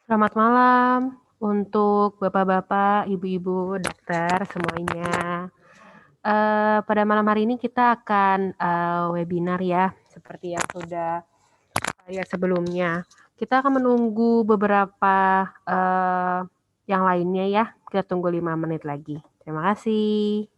Selamat malam untuk bapak-bapak, ibu-ibu, dokter semuanya. Pada malam hari ini kita akan webinar ya, seperti yang sudah saya sebelumnya. Kita akan menunggu beberapa yang lainnya ya. Kita tunggu 5 menit lagi. Terima kasih.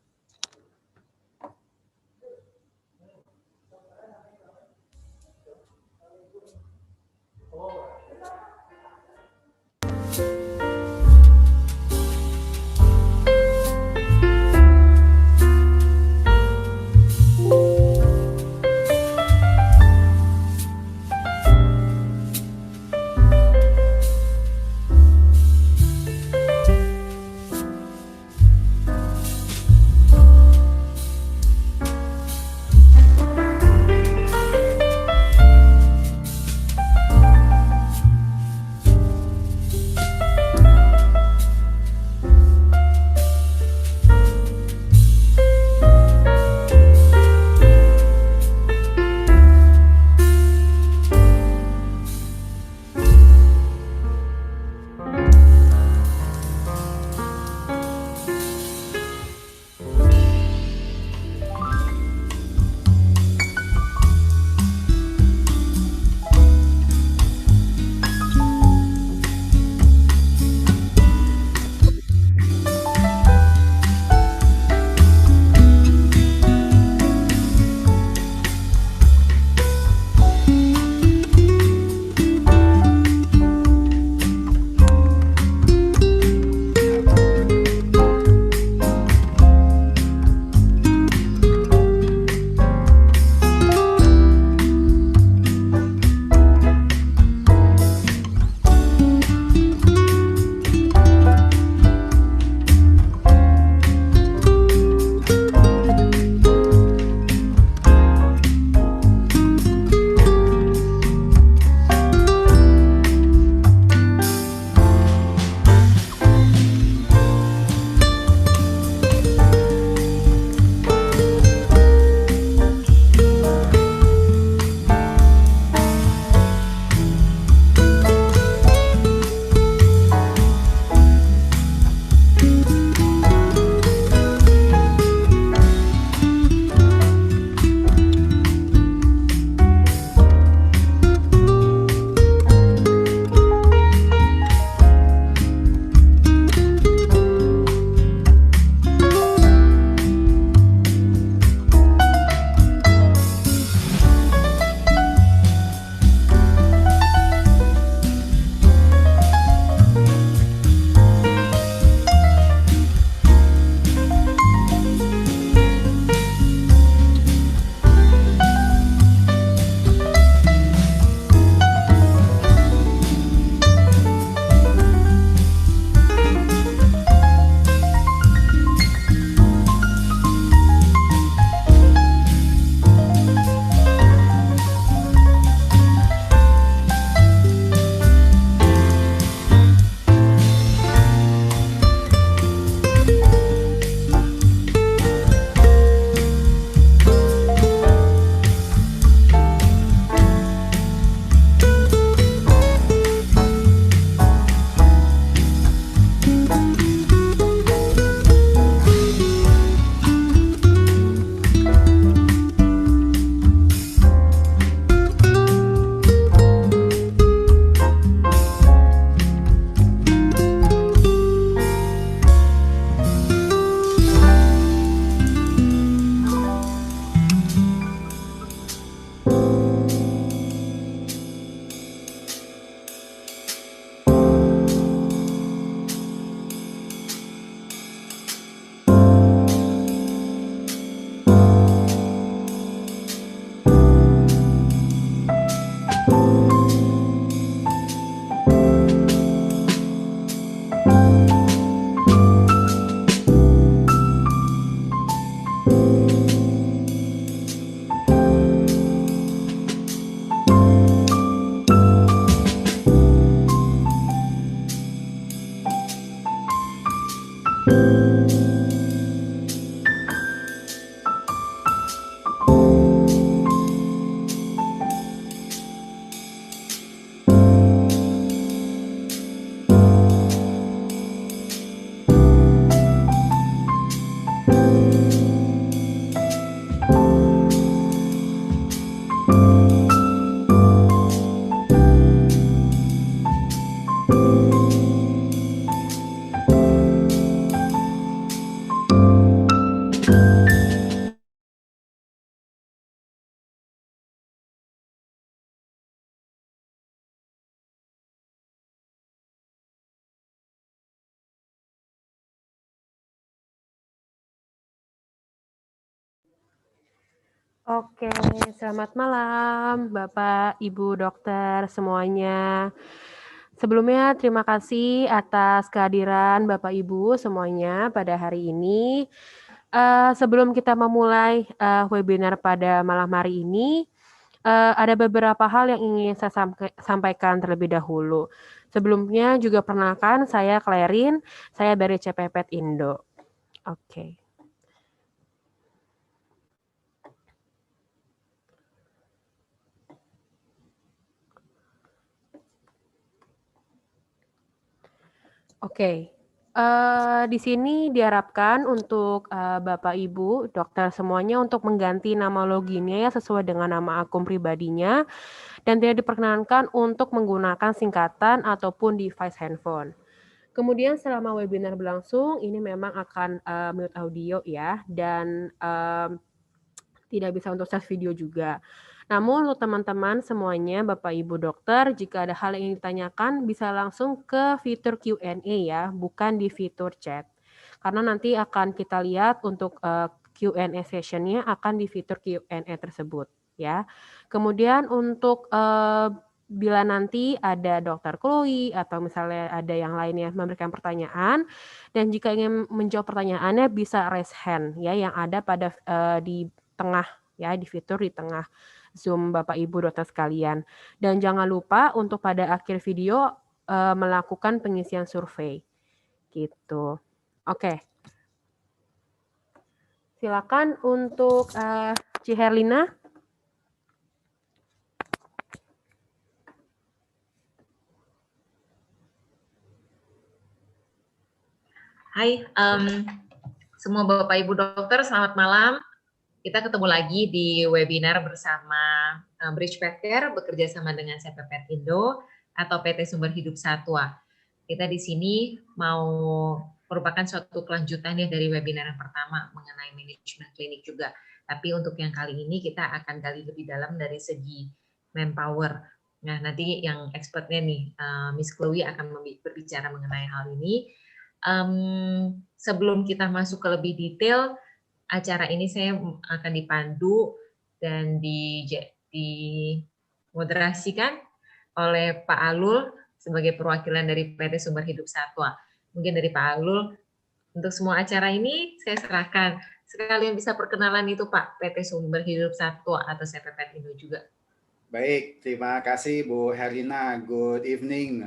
Oke, selamat malam Bapak, Ibu dokter semuanya. Sebelumnya terima kasih atas kehadiran Bapak Ibu semuanya pada hari ini. Sebelum kita memulai webinar pada malam hari ini, ada beberapa hal yang ingin saya sampaikan terlebih dahulu. Sebelumnya juga perkenalkan saya Clarin, saya dari CPPet Indo. Oke. Oke, di sini diharapkan untuk Bapak Ibu dokter semuanya untuk mengganti nama loginnya ya sesuai dengan nama akun pribadinya dan tidak diperkenankan untuk menggunakan singkatan ataupun device handphone. Kemudian selama webinar berlangsung ini memang akan mute audio ya dan tidak bisa untuk share video juga. Namun untuk teman-teman semuanya, Bapak Ibu dokter, jika ada hal yang ingin ditanyakan bisa langsung ke fitur Q&A ya, bukan di fitur chat. Karena nanti akan kita lihat untuk Q&A sessionnya akan di fitur Q&A tersebut ya. Kemudian untuk bila nanti ada dokter Chloe atau misalnya ada yang lainnya memberikan pertanyaan dan jika ingin menjawab pertanyaannya bisa raise hand ya yang ada pada di tengah ya di fitur di tengah Zoom Bapak Ibu dokter sekalian. Dan jangan lupa untuk pada akhir video melakukan pengisian survei gitu. Oke. Silakan untuk Ci Herlina. Hai, semua Bapak Ibu dokter, selamat malam. Kita ketemu lagi di webinar bersama Bridge Pet Care bekerja sama dengan CPPet Indo atau PT Sumber Hidup Satwa. Kita di sini mau merupakan suatu kelanjutan ya dari webinar yang pertama mengenai manajemen klinik juga. Tapi untuk yang kali ini kita akan gali lebih dalam dari segi manpower. Nah, nanti yang expertnya nih, Miss Chloe akan berbicara mengenai hal ini. Sebelum kita masuk ke lebih detail, acara ini saya akan dipandu dan dimoderasikan oleh Pak Alul sebagai perwakilan dari PT Sumber Hidup Satwa. Mungkin dari Pak Alul, untuk semua acara ini saya serahkan. Sekalian bisa perkenalan itu Pak, PT Sumber Hidup Satwa atau CPPet Indo juga. Baik, terima kasih Bu Herlina. Good evening,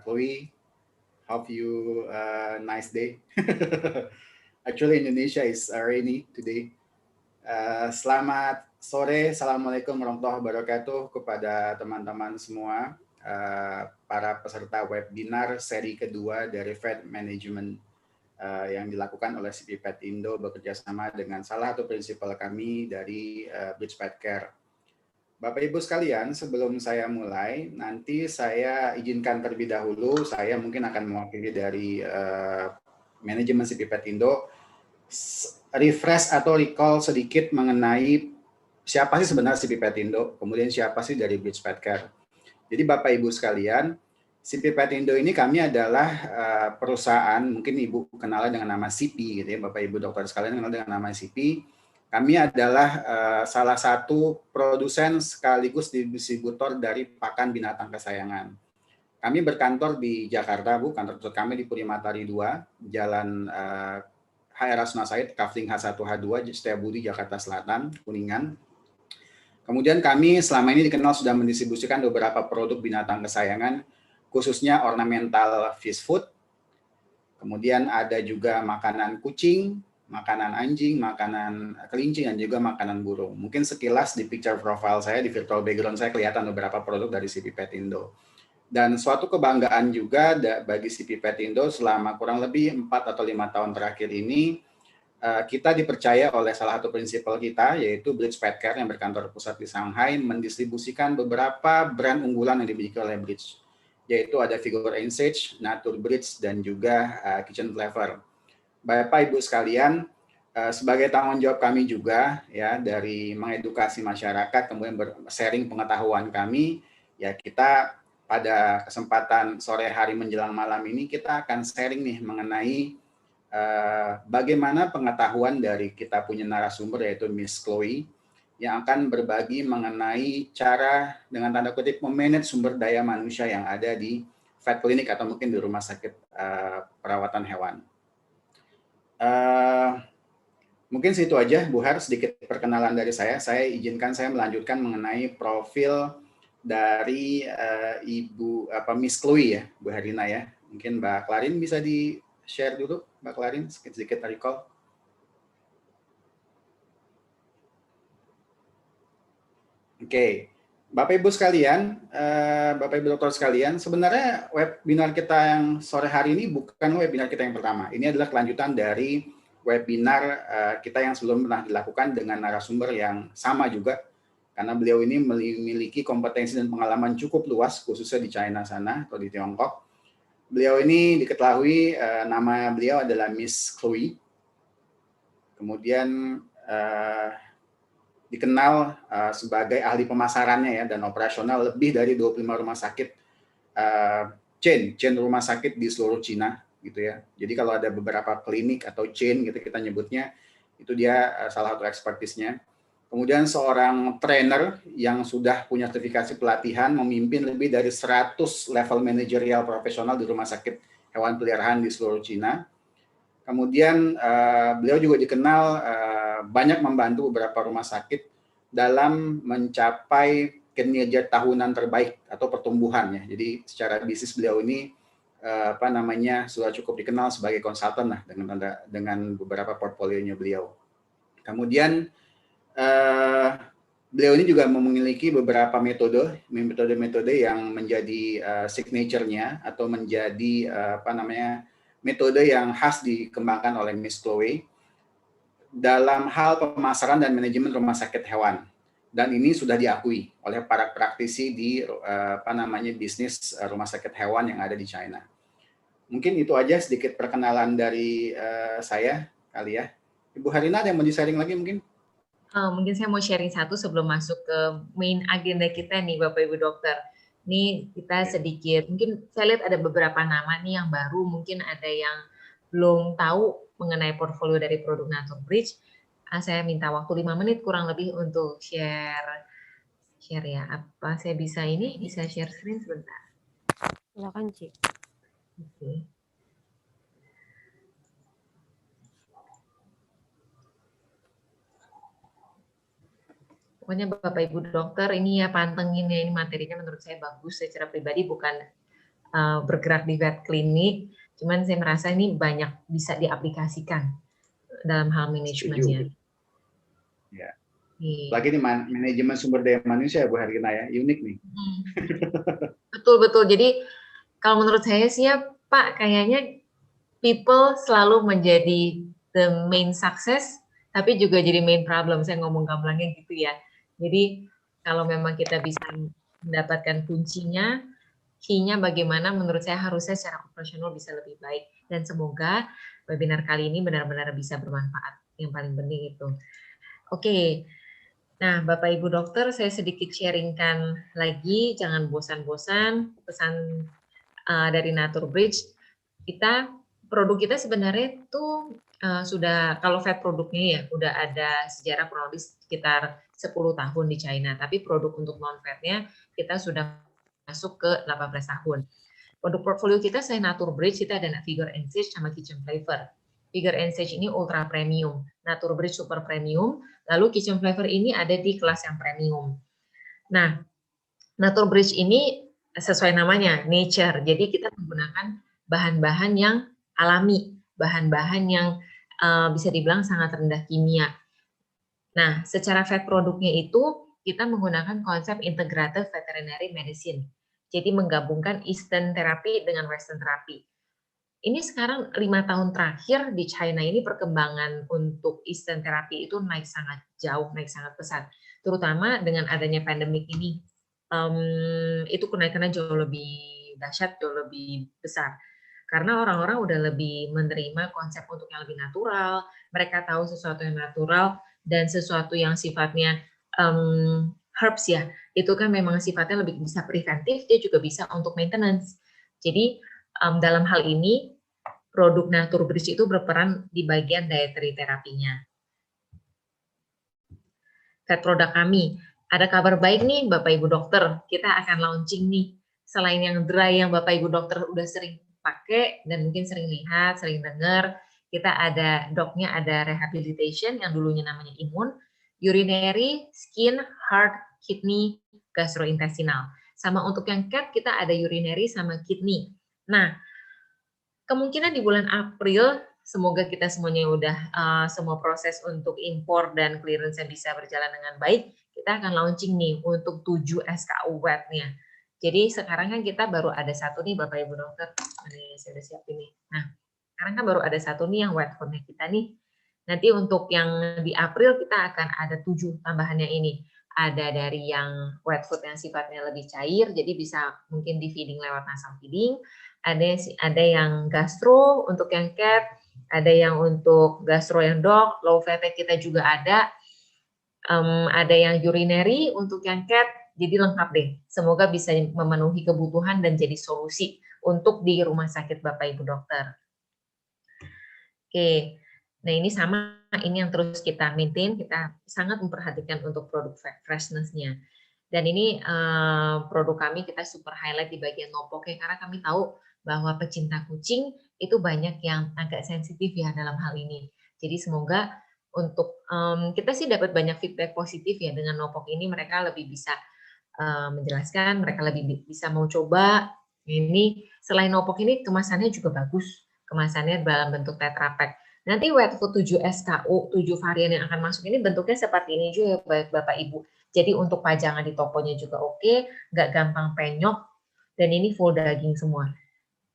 Chloe. Hope you nice day. Actually, Indonesia is rainy today. Selamat sore, Assalamualaikum warahmatullahi wabarakatuh kepada teman-teman semua, para peserta webinar seri kedua dari Vet Management yang dilakukan oleh CPPet Indo bekerjasama dengan salah satu prinsipal kami dari Bridge Pet Care. Bapak Ibu sekalian, sebelum saya mulai, nanti saya izinkan terlebih dahulu, saya mungkin akan mewakili dari manajemen CPPet Indo, refresh atau recall sedikit mengenai siapa sih sebenarnya CPPet Indo, kemudian siapa sih dari Bridge Pet Care. Jadi Bapak Ibu sekalian, CPPet Indo ini kami adalah perusahaan, mungkin Ibu kenal dengan nama CP, gitu ya, Bapak Ibu dokter sekalian kenal dengan nama CP. Kami adalah salah satu produsen sekaligus distributor dari pakan binatang kesayangan. Kami berkantor di Jakarta, Bu. Kantor pusat kami di Purimatari 2, Jalan HR Rasuna Said, Kafling H1 H2, Setiabudi, Jakarta Selatan, Kuningan. Kemudian kami selama ini dikenal sudah mendistribusikan beberapa produk binatang kesayangan, khususnya ornamental fish food. Kemudian ada juga makanan kucing, makanan anjing, makanan kelinci, dan juga makanan burung. Mungkin sekilas di picture profile saya, di virtual background saya kelihatan beberapa produk dari CPPet Indo. Dan suatu kebanggaan juga bagi CPPet Indo selama kurang lebih 4 atau 5 tahun terakhir ini, kita dipercaya oleh salah satu prinsipal kita, yaitu Bridge Pet Care yang berkantor pusat di Shanghai, mendistribusikan beberapa brand unggulan yang dimiliki oleh Bridge, yaitu ada Figure and Sage, Nature Bridge, dan juga Kitchen Flavor. Bapak Ibu sekalian, sebagai tanggung jawab kami juga ya dari mengedukasi masyarakat, kemudian sharing pengetahuan kami, ya kita pada kesempatan sore hari menjelang malam ini kita akan sharing nih mengenai bagaimana pengetahuan dari kita punya narasumber yaitu Miss Chloe yang akan berbagi mengenai cara dengan tanda kutip memanage sumber daya manusia yang ada di vet clinic atau mungkin di rumah sakit perawatan hewan. Mungkin situ aja, Bu Har, sedikit perkenalan dari saya. Saya izinkan saya melanjutkan mengenai profil dari Ibu Miss Chloe ya, Bu Herina ya. Mungkin Mbak Klarin bisa di-share dulu, Mbak Klarin, sedikit recall. Oke, Bapak Ibu sekalian, Bapak Ibu dokter sekalian, sebenarnya webinar kita yang sore hari ini bukan webinar kita yang pertama. Ini adalah kelanjutan dari webinar kita yang sebelum pernah dilakukan dengan narasumber yang sama juga, karena beliau ini memiliki kompetensi dan pengalaman cukup luas, khususnya di China sana atau di Tiongkok. Beliau ini diketahui nama beliau adalah Miss Chloe. Kemudian dikenal sebagai ahli pemasarannya ya dan operasional lebih dari 25 rumah sakit chain rumah sakit di seluruh Cina gitu ya. Jadi kalau ada beberapa klinik atau chain gitu kita nyebutnya, itu dia salah satu ekspertisnya. Kemudian seorang trainer yang sudah punya sertifikasi pelatihan memimpin lebih dari 100 level manajerial profesional di rumah sakit hewan peliharaan di seluruh Cina. Kemudian beliau juga dikenal banyak membantu beberapa rumah sakit dalam mencapai kinerja tahunan terbaik atau pertumbuhan ya. Jadi secara bisnis beliau ini sudah cukup dikenal sebagai konsultan lah dengan beberapa portfolionya beliau. Kemudian beliau ini juga memiliki beberapa metode yang menjadi signature-nya atau menjadi metode yang khas dikembangkan oleh Miss Chloe dalam hal pemasaran dan manajemen rumah sakit hewan. Dan ini sudah diakui oleh para praktisi di bisnis rumah sakit hewan yang ada di China. Mungkin itu aja sedikit perkenalan dari saya kali ya. Ibu Harina ada yang mau di-sharing lagi mungkin? Mungkin saya mau sharing satu sebelum masuk ke main agenda kita nih Bapak Ibu Dokter. Nih kita sedikit, mungkin saya lihat ada beberapa nama nih yang baru, mungkin ada yang belum tahu mengenai portfolio dari produk Naturbridge. Saya minta waktu 5 menit kurang lebih untuk share ya. Apa saya bisa share screen sebentar? Silakan, Ci. Oke. Pokoknya Bapak Ibu Dokter ini ya pantengin ya, ini materinya menurut saya bagus secara pribadi, bukan bergerak di vet klinik, cuman saya merasa ini banyak bisa diaplikasikan dalam hal manajemennya. Ya. Lagi nih manajemen sumber daya manusia Bu Herina ya, unik nih. Betul. Jadi kalau menurut saya sih ya Pak, kayaknya people selalu menjadi the main success, tapi juga jadi main problem. Saya ngomong gamblangnya gitu ya. Jadi kalau memang kita bisa mendapatkan kuncinya, key-nya bagaimana, menurut saya harusnya secara operasional bisa lebih baik. Dan semoga webinar kali ini benar-benar bisa bermanfaat. Yang paling penting itu. Oke. Nah, Bapak Ibu Dokter, saya sedikit sharingkan lagi, jangan bosan-bosan, pesan dari Naturbridge. Produk kita sebenarnya itu sudah, kalau vet produknya ya, udah ada sejarah kurang lebih sekitar 10 tahun di China, tapi produk untuk non-vetnya kita sudah masuk ke 18 tahun. Produk portfolio kita selain Naturbridge, kita ada Figure and Sage sama Kitchen Flavor. Figure and Sage ini ultra premium, Naturbridge super premium, lalu Kitchen Flavor ini ada di kelas yang premium. Nah, Naturbridge ini sesuai namanya, nature. Jadi kita menggunakan bahan-bahan yang alami, bahan-bahan yang bisa dibilang sangat rendah kimia. Nah, secara vet produknya itu kita menggunakan konsep integrative veterinary medicine. Jadi menggabungkan Eastern therapy dengan Western therapy. Ini sekarang 5 tahun terakhir di China ini perkembangan untuk Eastern therapy itu naik sangat jauh, naik sangat pesat. Terutama dengan adanya pandemik ini, itu kenaikannya jauh lebih dahsyat, jauh lebih besar. Karena orang-orang udah lebih menerima konsep untuk yang lebih natural, mereka tahu sesuatu yang natural dan sesuatu yang sifatnya herbs ya, itu kan memang sifatnya lebih bisa preventif, dia juga bisa untuk maintenance. Jadi dalam hal ini produk Naturbridge itu berperan di bagian dietary terapinya. fat produk kami. Ada kabar baik nih Bapak Ibu dokter, kita akan launching nih. Selain yang dry yang Bapak Ibu dokter udah sering pakai dan mungkin sering lihat, sering dengar, kita ada doknya ada rehabilitation yang dulunya namanya imun, urinary, skin, heart, kidney, gastrointestinal. Sama untuk yang cat kita ada urinary sama kidney. Nah, kemungkinan di bulan April semoga kita semuanya udah semua proses untuk impor dan clearance bisa berjalan dengan baik. Kita akan launching nih untuk 7 SKU wet-nya. Jadi sekarang kan kita baru ada satu nih Bapak Ibu dokter. Ini saya udah siapin nih. Nah, sekarang kan baru ada satu nih yang wet food-nya kita nih. Nanti untuk yang di April kita akan ada 7 tambahannya ini. Ada dari yang wet food yang sifatnya lebih cair, jadi bisa mungkin di feeding lewat nasal feeding. Ada yang gastro untuk yang cat, ada yang untuk gastro yang dog, low fat kita juga ada. Ada yang urinary untuk yang cat, jadi lengkap deh. Semoga bisa memenuhi kebutuhan dan jadi solusi untuk di rumah sakit Bapak Ibu dokter. Oke, nah ini sama, ini yang terus kita maintain, kita sangat memperhatikan untuk produk freshness-nya. Dan ini produk kami kita super highlight di bagian nopoknya, karena kami tahu bahwa pecinta kucing itu banyak yang agak sensitif ya dalam hal ini. Jadi semoga untuk kita sih dapat banyak feedback positif ya dengan nopok ini, mereka lebih bisa menjelaskan, mereka lebih bisa mau coba. Ini selain nopok ini kemasannya juga bagus, kemasannya dalam bentuk tetra pack. Nanti wet food 7 SKU, 7 varian yang akan masuk ini bentuknya seperti ini juga Bapak Ibu. Jadi untuk pajangan di tokonya juga oke, nggak gampang penyok, dan ini full daging semua.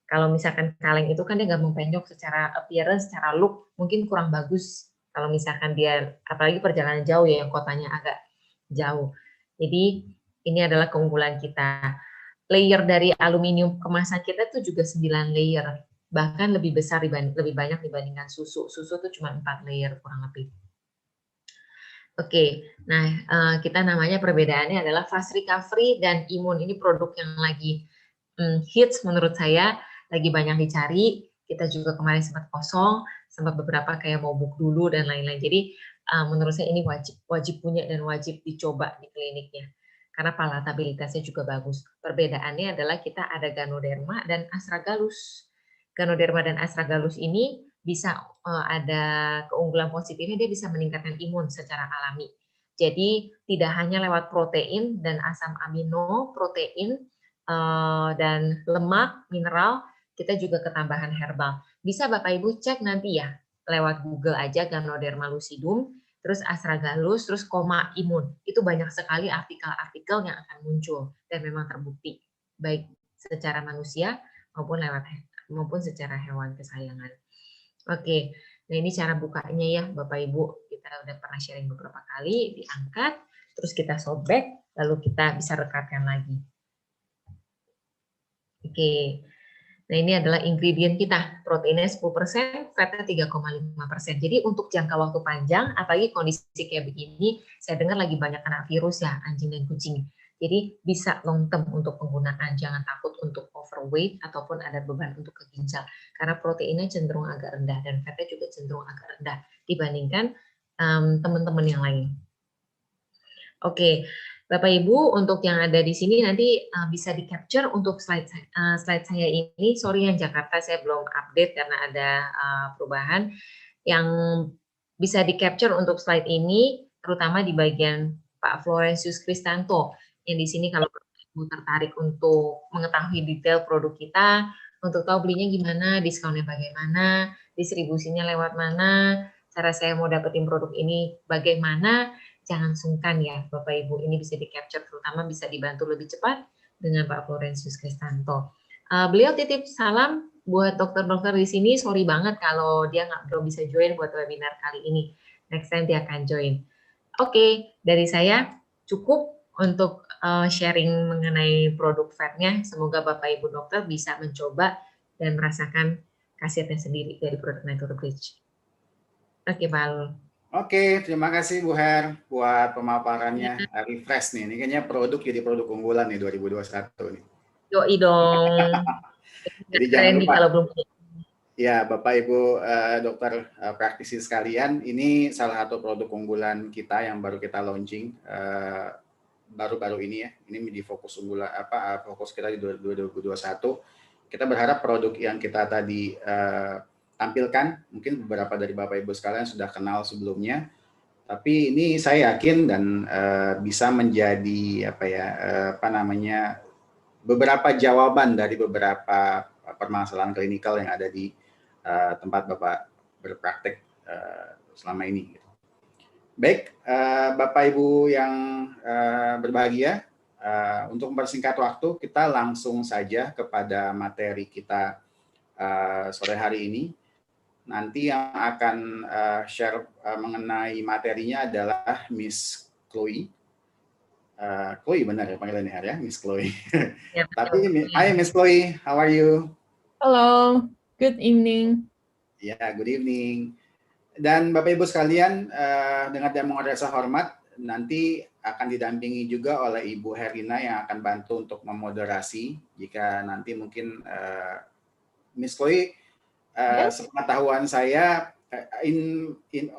Kalau misalkan kaleng itu kan dia gampang penyok secara appearance, secara look mungkin kurang bagus. Kalau misalkan dia, apalagi perjalanan jauh ya, yang kotanya agak jauh. Jadi ini adalah keunggulan kita. Layer dari aluminium kemasan kita itu juga 9 layer. Bahkan lebih besar, lebih banyak dibandingkan susu. Susu itu cuma 4 layer kurang lebih. Oke, nah kita namanya perbedaannya adalah fast recovery dan imun. Ini produk yang lagi hits menurut saya, lagi banyak dicari. Kita juga kemarin sempat kosong, sempat beberapa kayak mau book dulu dan lain-lain. Jadi menurut saya ini wajib punya dan wajib dicoba di kliniknya. Karena palatabilitasnya juga bagus. Perbedaannya adalah kita ada Ganoderma dan Astragalus. Ganoderma dan Astragalus ini bisa ada keunggulan positifnya, dia bisa meningkatkan imun secara alami. Jadi tidak hanya lewat protein dan asam amino, protein dan lemak, mineral, kita juga ketambahan herbal. Bisa Bapak Ibu cek nanti ya, lewat Google aja Ganoderma lucidum, terus Astragalus, terus koma imun. Itu banyak sekali artikel-artikel yang akan muncul dan memang terbukti, baik secara manusia maupun secara hewan kesayangan. Oke, nah ini cara bukanya ya Bapak Ibu. Kita udah pernah sharing beberapa kali, diangkat, terus kita sobek, lalu kita bisa rekatkan lagi. Oke, nah ini adalah ingredient kita. Proteinnya 10%, fatnya 3,5%. Jadi untuk jangka waktu panjang, apalagi kondisi kayak begini, saya dengar lagi banyak kena virus ya, anjing dan kucing. Jadi bisa long term untuk penggunaan, jangan takut untuk overweight ataupun ada beban untuk ke ginjal. Karena proteinnya cenderung agak rendah dan fatnya juga cenderung agak rendah dibandingkan teman-teman yang lain. Oke, Bapak Ibu, untuk yang ada di sini nanti bisa di-capture untuk slide saya ini. Sorry yang Jakarta saya belum update karena ada perubahan. Yang bisa di-capture untuk slide ini, terutama di bagian Pak Florentius Kristanto. Yang di sini kalau Ibu tertarik untuk mengetahui detail produk kita, untuk tahu belinya gimana, diskonnya bagaimana, distribusinya lewat mana, cara saya mau dapetin produk ini bagaimana, jangan sungkan ya Bapak Ibu, ini bisa di-capture, terutama bisa dibantu lebih cepat dengan Pak Florentius Kristanto. Beliau titip salam buat dokter-dokter di sini, sorry banget kalau dia belum bisa join buat webinar kali ini. Next time dia akan join. Oke, dari saya cukup untuk sharing mengenai produk fatnya. Semoga Bapak Ibu dokter bisa mencoba dan merasakan khasiatnya sendiri dari produk Nature Bridge. Oke, Pak Alul. Oke, terima kasih Bu Her buat pemaparannya. Refresh nih, ini kayaknya produk jadi produk unggulan nih 2021 nih. Yoi dong. Jadi jangan lupa. Kalau belum. Ya, Bapak Ibu dokter praktisi sekalian, ini salah satu produk unggulan kita yang baru kita launching baru-baru ini ya. Ini menjadi fokus unggulan fokus kita di 2021. Kita berharap produk yang kita tadi tampilkan, mungkin beberapa dari Bapak Ibu sekalian sudah kenal sebelumnya, tapi ini saya yakin dan bisa menjadi beberapa jawaban dari beberapa permasalahan klinikal yang ada di tempat Bapak berpraktek selama ini. Baik, Bapak Ibu yang berbahagia, untuk mempersingkat waktu, kita langsung saja kepada materi kita sore hari ini. Nanti yang akan share mengenai materinya adalah Miss Chloe. Chloe benar ya panggilannya ya, Miss Chloe. Ya, Tapi, hi Miss Chloe, how are you? Hello, good evening. Ya, good evening. Dan Bapak Ibu sekalian, dengan yang rasa hormat, nanti akan didampingi juga oleh Ibu Herina yang akan bantu untuk memoderasi. Jika nanti mungkin Miss Chloe, sepengetahuan saya,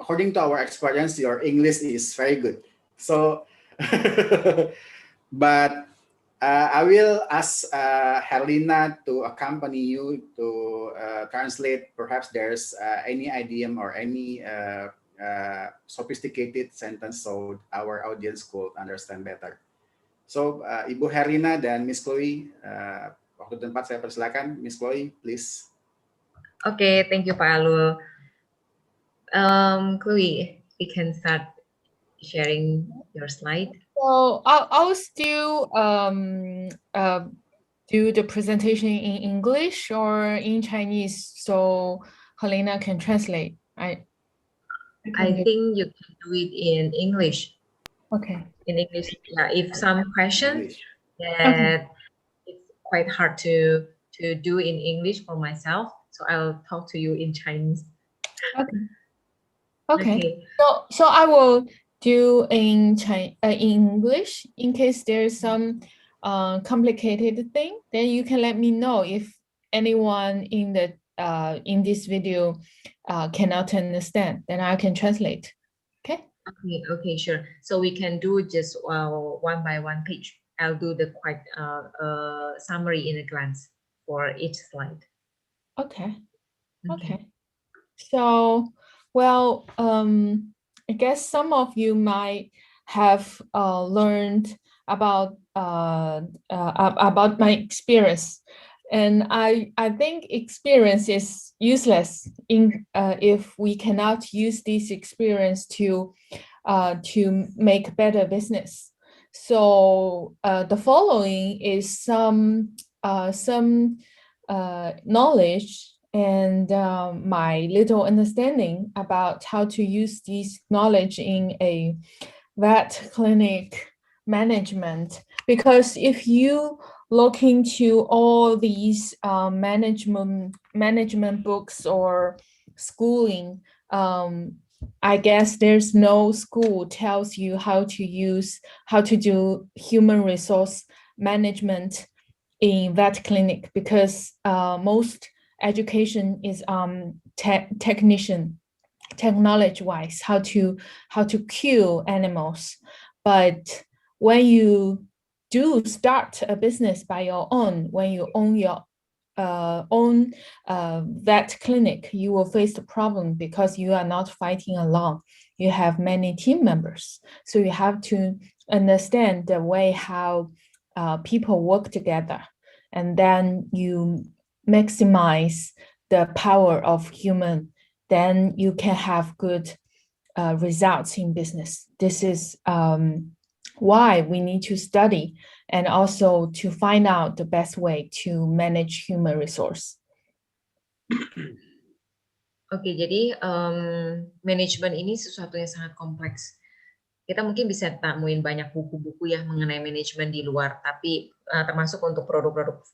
according to our experience, your English is very good. So, but I will ask Herlina to accompany you to translate. Perhaps there's any idiom or any sophisticated sentence so our audience could understand better. So, Ibu Herlina dan Miss Chloe, waktu dan tempat saya persilakan. Miss Chloe, please. Okay, thank you, Pak Alul. Chloe, you can start sharing your slide. So I'll still do the presentation in English or in Chinese, so Helena can translate. I think you can do it in English. Okay. In English, yeah. If some questions that it's quite hard to do in English for myself, so I'll talk to you in Chinese. Okay. So I will do in English in case there's some complicated thing. Then you can let me know if anyone in the in this video cannot understand. Then I can translate. Okay. Okay, sure. So we can do just one by one page. I'll do the quite summary in a glance for each slide. Okay. Okay. So, well, I guess some of you might have learned about my experience, and I think experience is useless if we cannot use this experience to make better business. So the following is some knowledge and my little understanding about how to use this knowledge in a vet clinic management. Because if you look into all these management books or schooling, I guess there's no school tells you how to do human resource management in vet clinic, because most education is technology wise, how to kill animals. But when you do start a business by your own, when you own your own vet clinic, you will face the problem because you are not fighting alone. You have many team members, so you have to understand the way how people work together, and then you maximize the power of human, then you can have good results in business. This is why we need to study and also to find out the best way to manage human resource. Oke, jadi manajemen ini sesuatu yang sangat kompleks. Kita mungkin bisa temuin banyak buku-buku ya mengenai manajemen di luar, tapi termasuk untuk produk-produk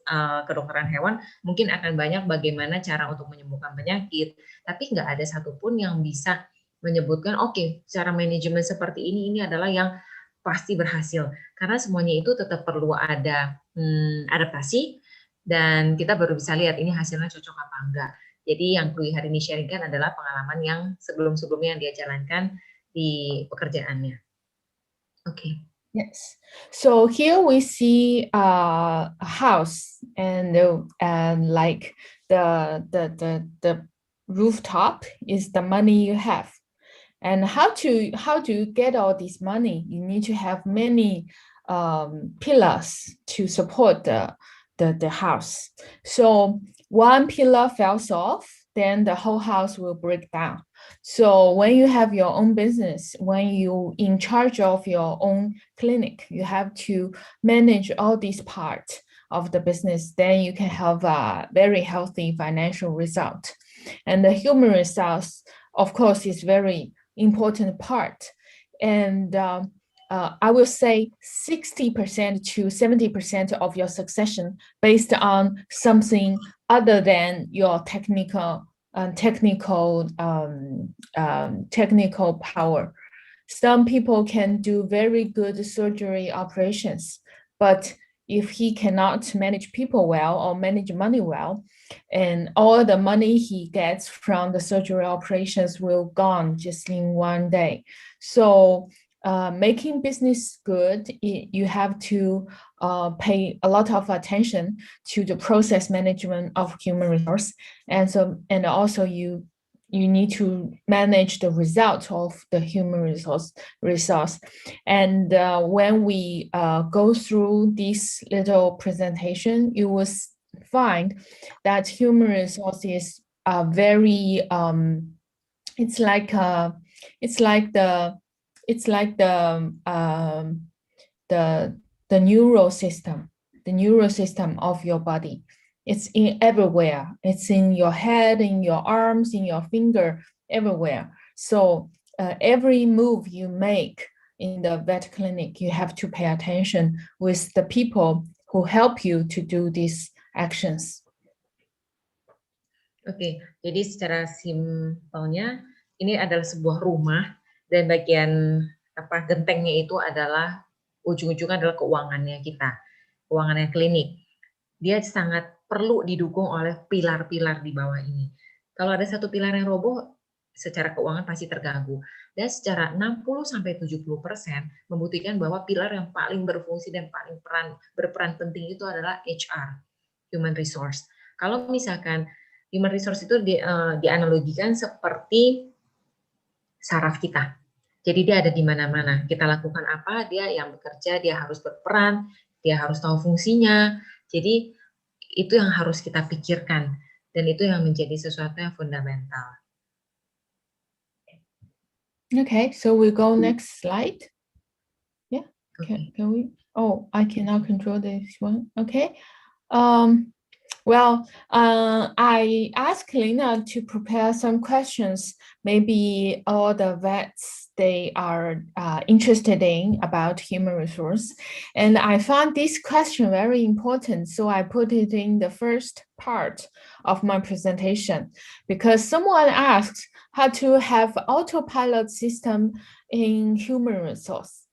kedokteran hewan, mungkin akan banyak bagaimana cara untuk menyembuhkan penyakit, tapi nggak ada satupun yang bisa menyebutkan, oke, cara manajemen seperti ini adalah yang pasti berhasil. Karena semuanya itu tetap perlu ada adaptasi, dan kita baru bisa lihat ini hasilnya cocok apa enggak. Jadi yang Chloe hari ini sharingkan adalah pengalaman yang sebelum-sebelumnya yang dia jalankan di pekerjaannya. Okay. Yes. So here we see a house and like the rooftop is the money you have. And how do you get all this money? You need to have many pillars to support the house. So one pillar falls off, then the whole house will break down. So when you have your own business, when you in charge of your own clinic, you have to manage all these parts of the business, then you can have a very healthy financial result. And the human results, of course, is very important part. And I will say 60% to 70% of your succession based on something other than your technical power. Some people can do very good surgery operations, but if he cannot manage people well or manage money well, and all the money he gets from the surgery operations will gone just in one day. So making business good, you have to pay a lot of attention to the process management of human resource, and also you need to manage the result of the human resource. And when we go through this little presentation, you will find that human resources are very it's like the neural system of your body. It's in everywhere. It's in your head, in your arms, in your finger, everywhere. So every move you make in the vet clinic, you have to pay attention with the people who help you to do these actions. Oke, jadi secara simpelnya ini adalah sebuah rumah dan bagian gentengnya itu adalah ujung-ujungnya adalah keuangannya kita, keuangannya klinik. Dia sangat perlu didukung oleh pilar-pilar di bawah ini. Kalau ada satu pilar yang roboh, secara keuangan pasti terganggu. Dan secara 60-70% membuktikan bahwa pilar yang paling berfungsi dan paling berperan penting itu adalah HR, Human Resource. Kalau misalkan Human Resource itu dianalogikan seperti saraf kita. Jadi dia ada di mana-mana. Kita lakukan apa, dia yang bekerja, dia harus berperan, dia harus tahu fungsinya. Jadi itu yang harus kita pikirkan. Dan itu yang menjadi sesuatu yang fundamental. Okay, so we go next slide. Yeah, okay. Can we? Oh, I cannot control this one. Okay. Well, I asked Lena to prepare some questions. Maybe all the vets, they are interested in about human resource. And I found this question very important. So I put it in the first part of my presentation because someone asked how to have autopilot system in human resource.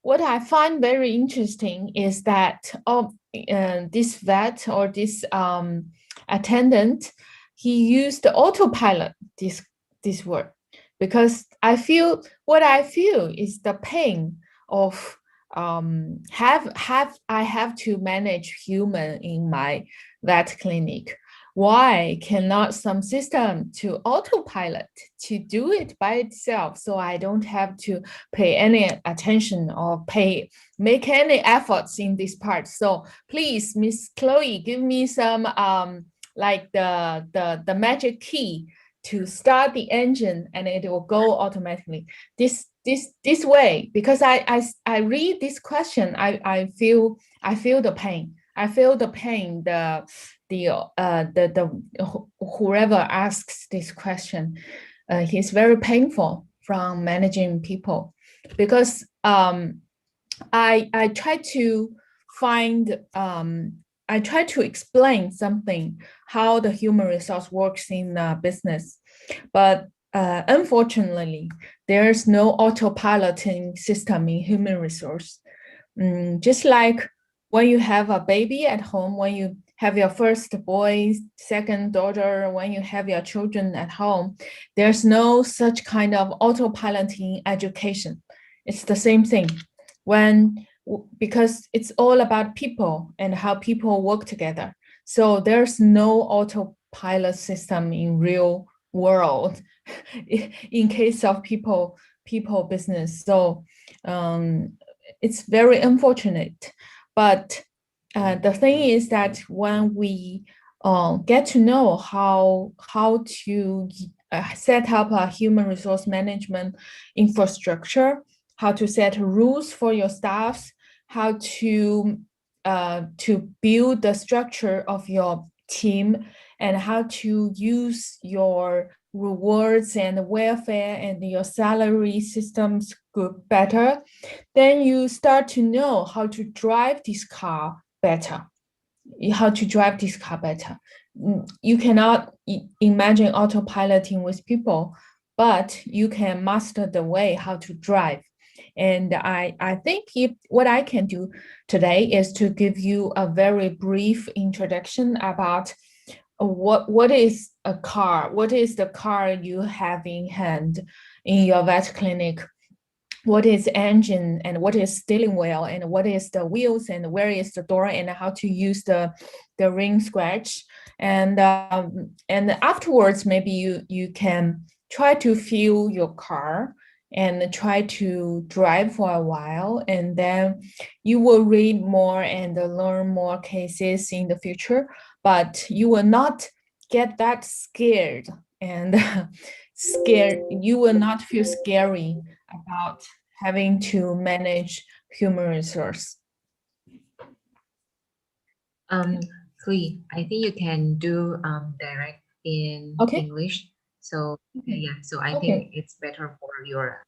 What I find very interesting is that this vet or this attendant, he used the autopilot, this word, because what I feel is the pain of I have to manage human in my vet clinic. Why cannot some system to autopilot to do it by itself so I don't have to pay any attention or make any efforts in this part? So please, Miss Chloe, give me some like the magic key to start the engine and it will go automatically. This way, because I read this question, I feel the pain. I feel the pain, whoever asks this question, he's very painful from managing people because I try to find I try to explain something how the human resource works in business, but unfortunately there's no autopiloting system in human resource. Just like when you have a baby at home, when you have your first boy, second daughter, when you have your children at home, there's no such kind of autopiloting education. It's the same thing because it's all about people and how people work together. So there's no autopilot system in real world in case of people business. So it's very unfortunate. But the thing is that when we get to know how to set up a human resource management infrastructure, how to set rules for your staffs, how to build the structure of your team, and how to use your rewards and welfare and your salary systems better, then you start to know how to drive this car better. You cannot imagine autopiloting with people, but you can master the way how to drive. And I think what I can do today is to give you a very brief introduction about what is a car, what is the car you have in hand in your vet clinic, what is engine and what is steering wheel and what is the wheels and where is the door and how to use the ring scratch. And afterwards, maybe you can try to fuel your car and try to drive for a while, and then you will read more and learn more cases in the future, but you will not get that scared and you will not feel scary about having to manage human resource. Chloe, I think you can do direct in English. So yeah, so I think it's better for your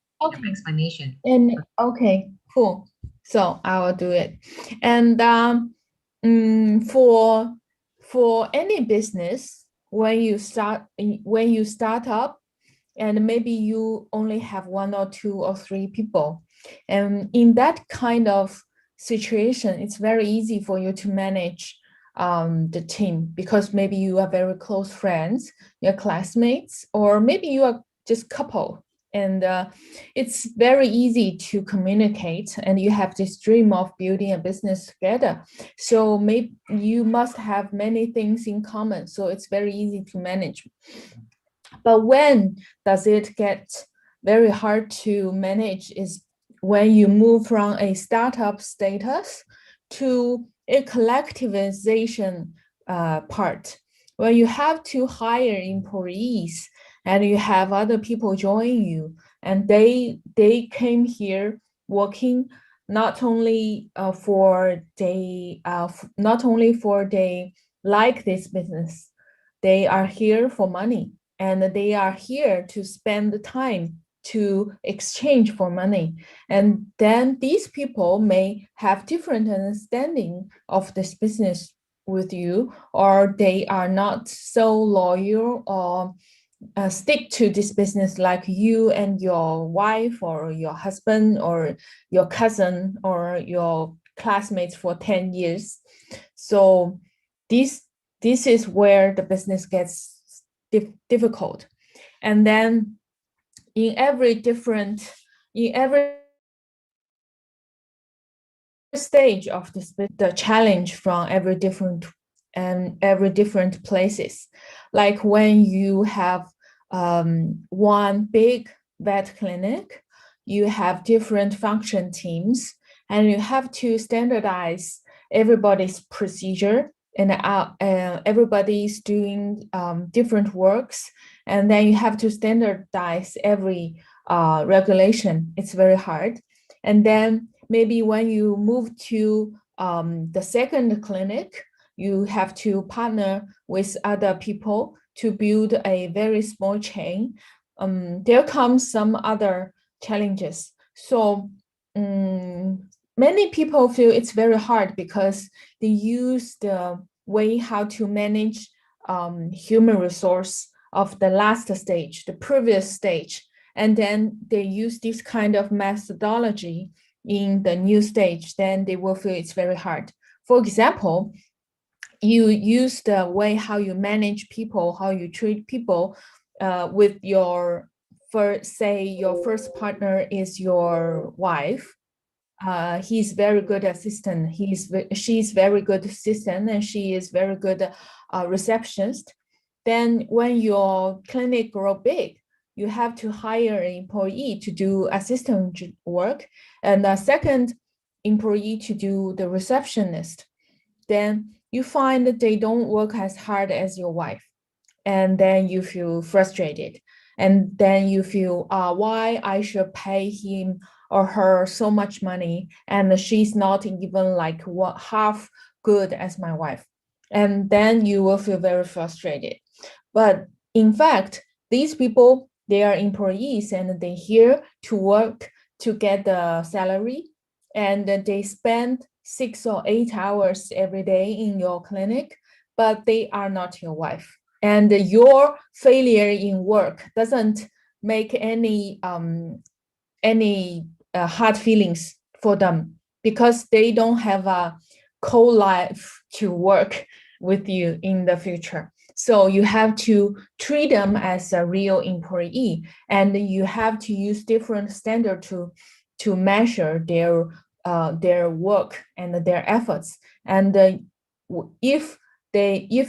explanation. And okay, cool. So I will do it. And for any business, when you start up, and maybe you only have 1 or 2 or 3 people, and in that kind of situation, it's very easy for you to manage the team, because maybe you are very close friends, your classmates, or maybe you are just couple, and it's very easy to communicate, and you have this dream of building a business together. So maybe you must have many things in common, so it's very easy to manage. But when does it get very hard to manage is when you move from a startup status to a collectivization part, where you have to hire employees and you have other people join you, and they came here working not only for they like this business, they are here for money, and they are here to spend the time to exchange for money. And then these people may have different understanding of this business with you, or they are not so loyal or stick to this business like you and your wife or your husband or your cousin or your classmates for 10 years. So this is where the business gets difficult. And then in every stage of this, the challenge from every different places, like when you have one big vet clinic, you have different function teams, and you have to standardize everybody's procedure, and everybody's doing different works, and then you have to standardize every regulation. It's very hard. And then maybe when you move to the second clinic, you have to partner with other people to build a very small chain. There comes some other challenges. So many people feel it's very hard because they use the way how to manage human resource of the last stage, the previous stage, and then they use this kind of methodology in the new stage, then they will feel it's very hard. For example, you use the way how you manage people, how you treat people with your first, say your first partner is your wife. He's very good assistant. She's very good assistant, and she is very good receptionist. Then when your clinic grow big, you have to hire an employee to do assistant work, and a second employee to do the receptionist. Then you find that they don't work as hard as your wife, and then you feel frustrated, and then you feel why I should pay him or her so much money, and she's not even like half good as my wife, and then you will feel very frustrated. But in fact, these people, they are employees and they're here to work to get the salary, and they spend 6 or 8 hours every day in your clinic, but they are not your wife. And your failure in work doesn't make any hard feelings for them, because they don't have a co-life to work with you in the future. So you have to treat them as a real employee, and you have to use different standard to measure their work and their efforts. And if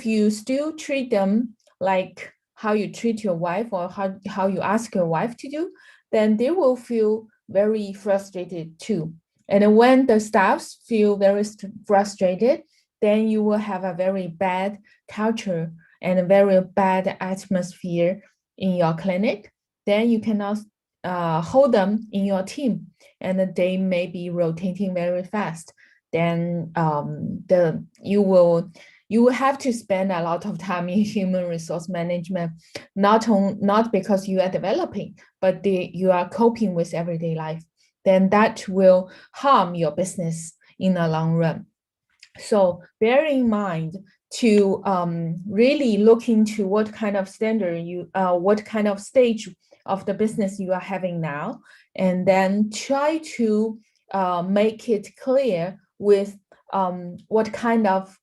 you still treat them like how you treat your wife, or how you ask your wife to do, then they will feel very frustrated too. And when the staffs feel very frustrated, then you will have a very bad culture and a very bad atmosphere in your clinic. Then you cannot hold them in your team, and they may be rotating very fast. Then you will have to spend a lot of time in human resource management, not because you are developing, but you are coping with everyday life. Then that will harm your business in the long run. So bear in mind to really look into what kind of standard what kind of stage of the business you are having now, and then try to make it clear with what kind of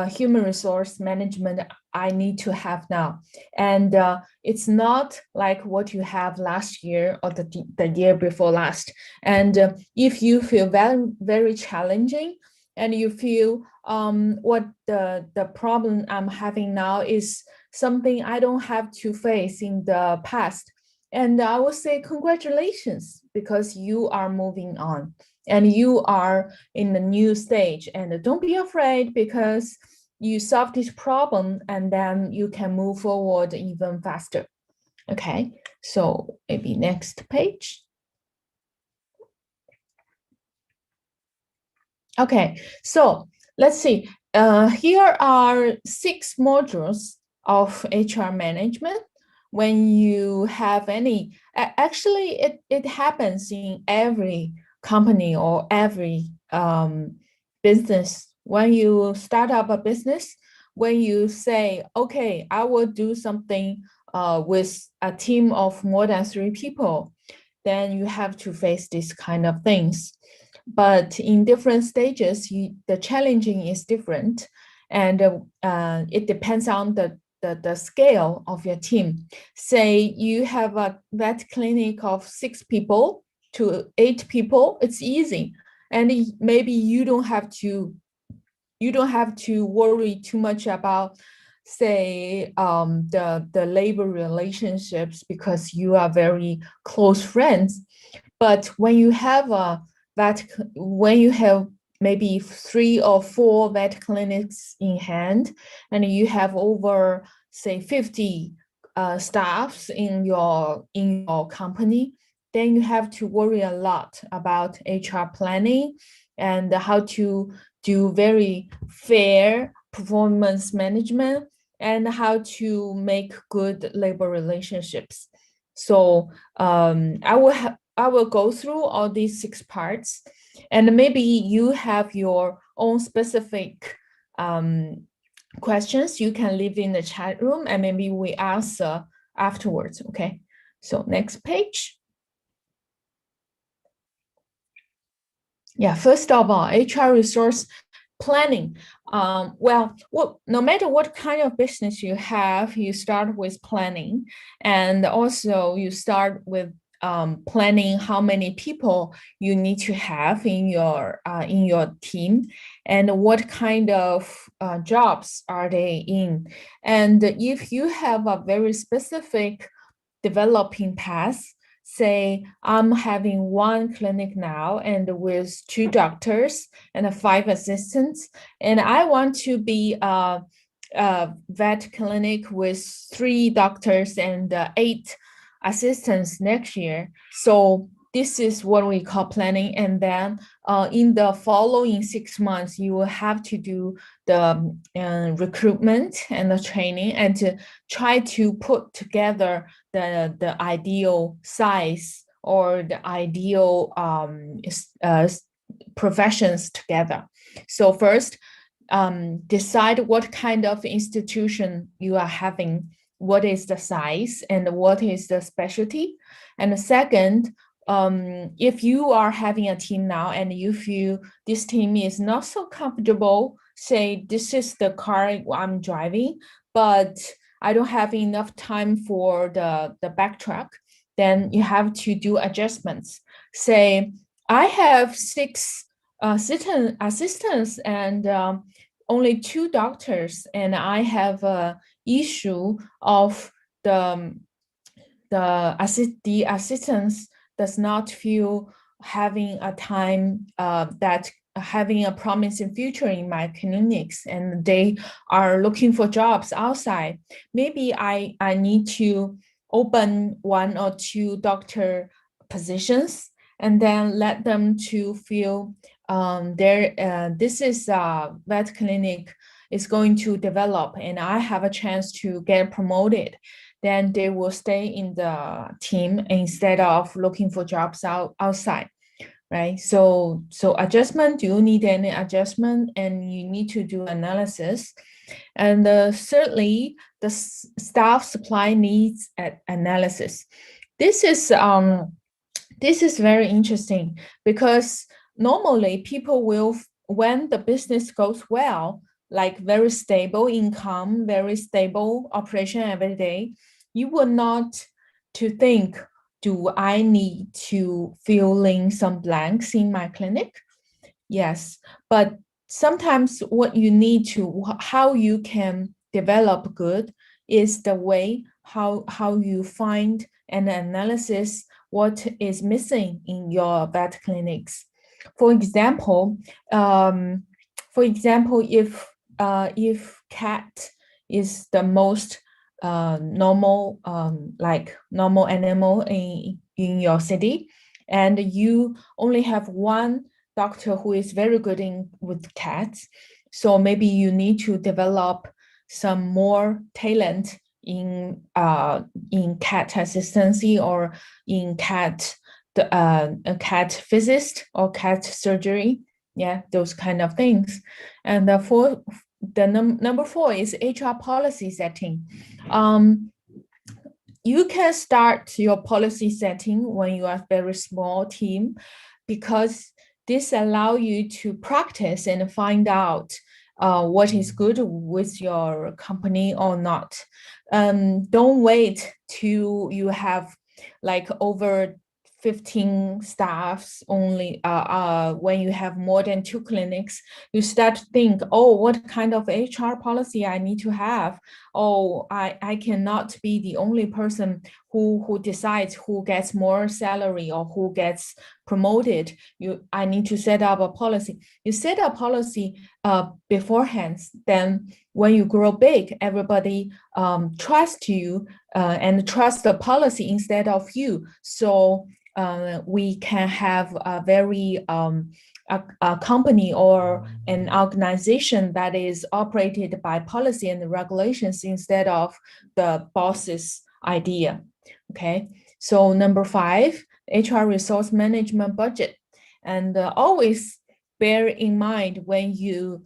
human resource management I need to have now. And it's not like what you have last year or the year before last. And if you feel very, very challenging, and you feel what the problem I'm having now is something I don't have to face in the past, and I would say congratulations, because you are moving on and you are in the new stage. And don't be afraid, because you solve this problem and then you can move forward even faster. Okay, so maybe next page. Okay, so let's see. Here are 6 modules of HR management. When you have any, actually it happens in every company or every business. When you start up a business, when you say, okay, I will do something with a team of more than 3 people, then you have to face these kind of things. But in different stages, the challenging is different, and it depends on the scale of your team. Say you have a vet clinic of 6 people to 8 people, it's easy, and maybe you don't have to worry too much about, say, the labor relationships, because you are very close friends. But when you have maybe 3 or 4 vet clinics in hand, and you have over, say, 50 staffs in your company, then you have to worry a lot about HR planning and how to do very fair performance management and how to make good labor relationships. So I will go through all these 6 parts, and maybe you have your own specific questions. You can leave in the chat room, and maybe we answer afterwards. Okay, so next page. Yeah, first of all, HR resource planning. Well, no matter what kind of business you have, you start with planning, and also you start with planning how many people you need to have in your team, and what kind of jobs are they in. And if you have a very specific developing path, say I'm having one clinic now and with 2 doctors and 5 assistants, and I want to be a vet clinic with 3 doctors and 8 assistants next year. So this is what we call planning. And then in the following 6 months, you will have to do the recruitment and the training, and to try to put together the ideal size or the ideal professions together. So first, decide what kind of institution you are having, what is the size and what is the specialty. And second, if you are having a team now and you feel this team is not so comfortable, say this is the car I'm driving, but I don't have enough time for the back truck, then you have to do adjustments. Say, I have 6 assistants and only 2 doctors, and I have a issue of the assistants does not feel having a time that having a promising future in my clinics, and they are looking for jobs outside. Maybe I need to open 1 or 2 doctor positions and then let them to feel this is a vet clinic is going to develop and I have a chance to get promoted. Then they will stay in the team instead of looking for jobs outside, right? So adjustment, do you need any adjustment? And you need to do analysis. And thirdly, the staff supply needs analysis. This is very interesting because normally people will, when the business goes well, like very stable income, very stable operation every day, you will not to think, do I need to fill in some blanks in my clinic? Yes, but sometimes what you need to, how you can develop good is the way how you find an analysis what is missing in your vet clinics. For example, if cat is the most normal normal animal in your city, and you only have 1 doctor who is very good with cats, so maybe you need to develop some more talent in cat assistancy or in cat a cat physicist or cat surgery, yeah, those kind of things. And number 4 is HR policy setting. You can start your policy setting when you are a very small team, because this allows you to practice and find out what is good with your company or not. Don't wait till you have like over 15 staffs only. When you have more than 2 clinics, you start to think, oh, what kind of HR policy I need to have? Oh, I cannot be the only person who decides who gets more salary or who gets promoted. I need to set up a policy. You set a policy beforehand, then when you grow big, everybody trusts you and trust the policy instead of you. So we can have a very a company or an organization that is operated by policy and regulations instead of the boss's idea. Okay, so number 5, HR resource management budget, and always bear in mind when you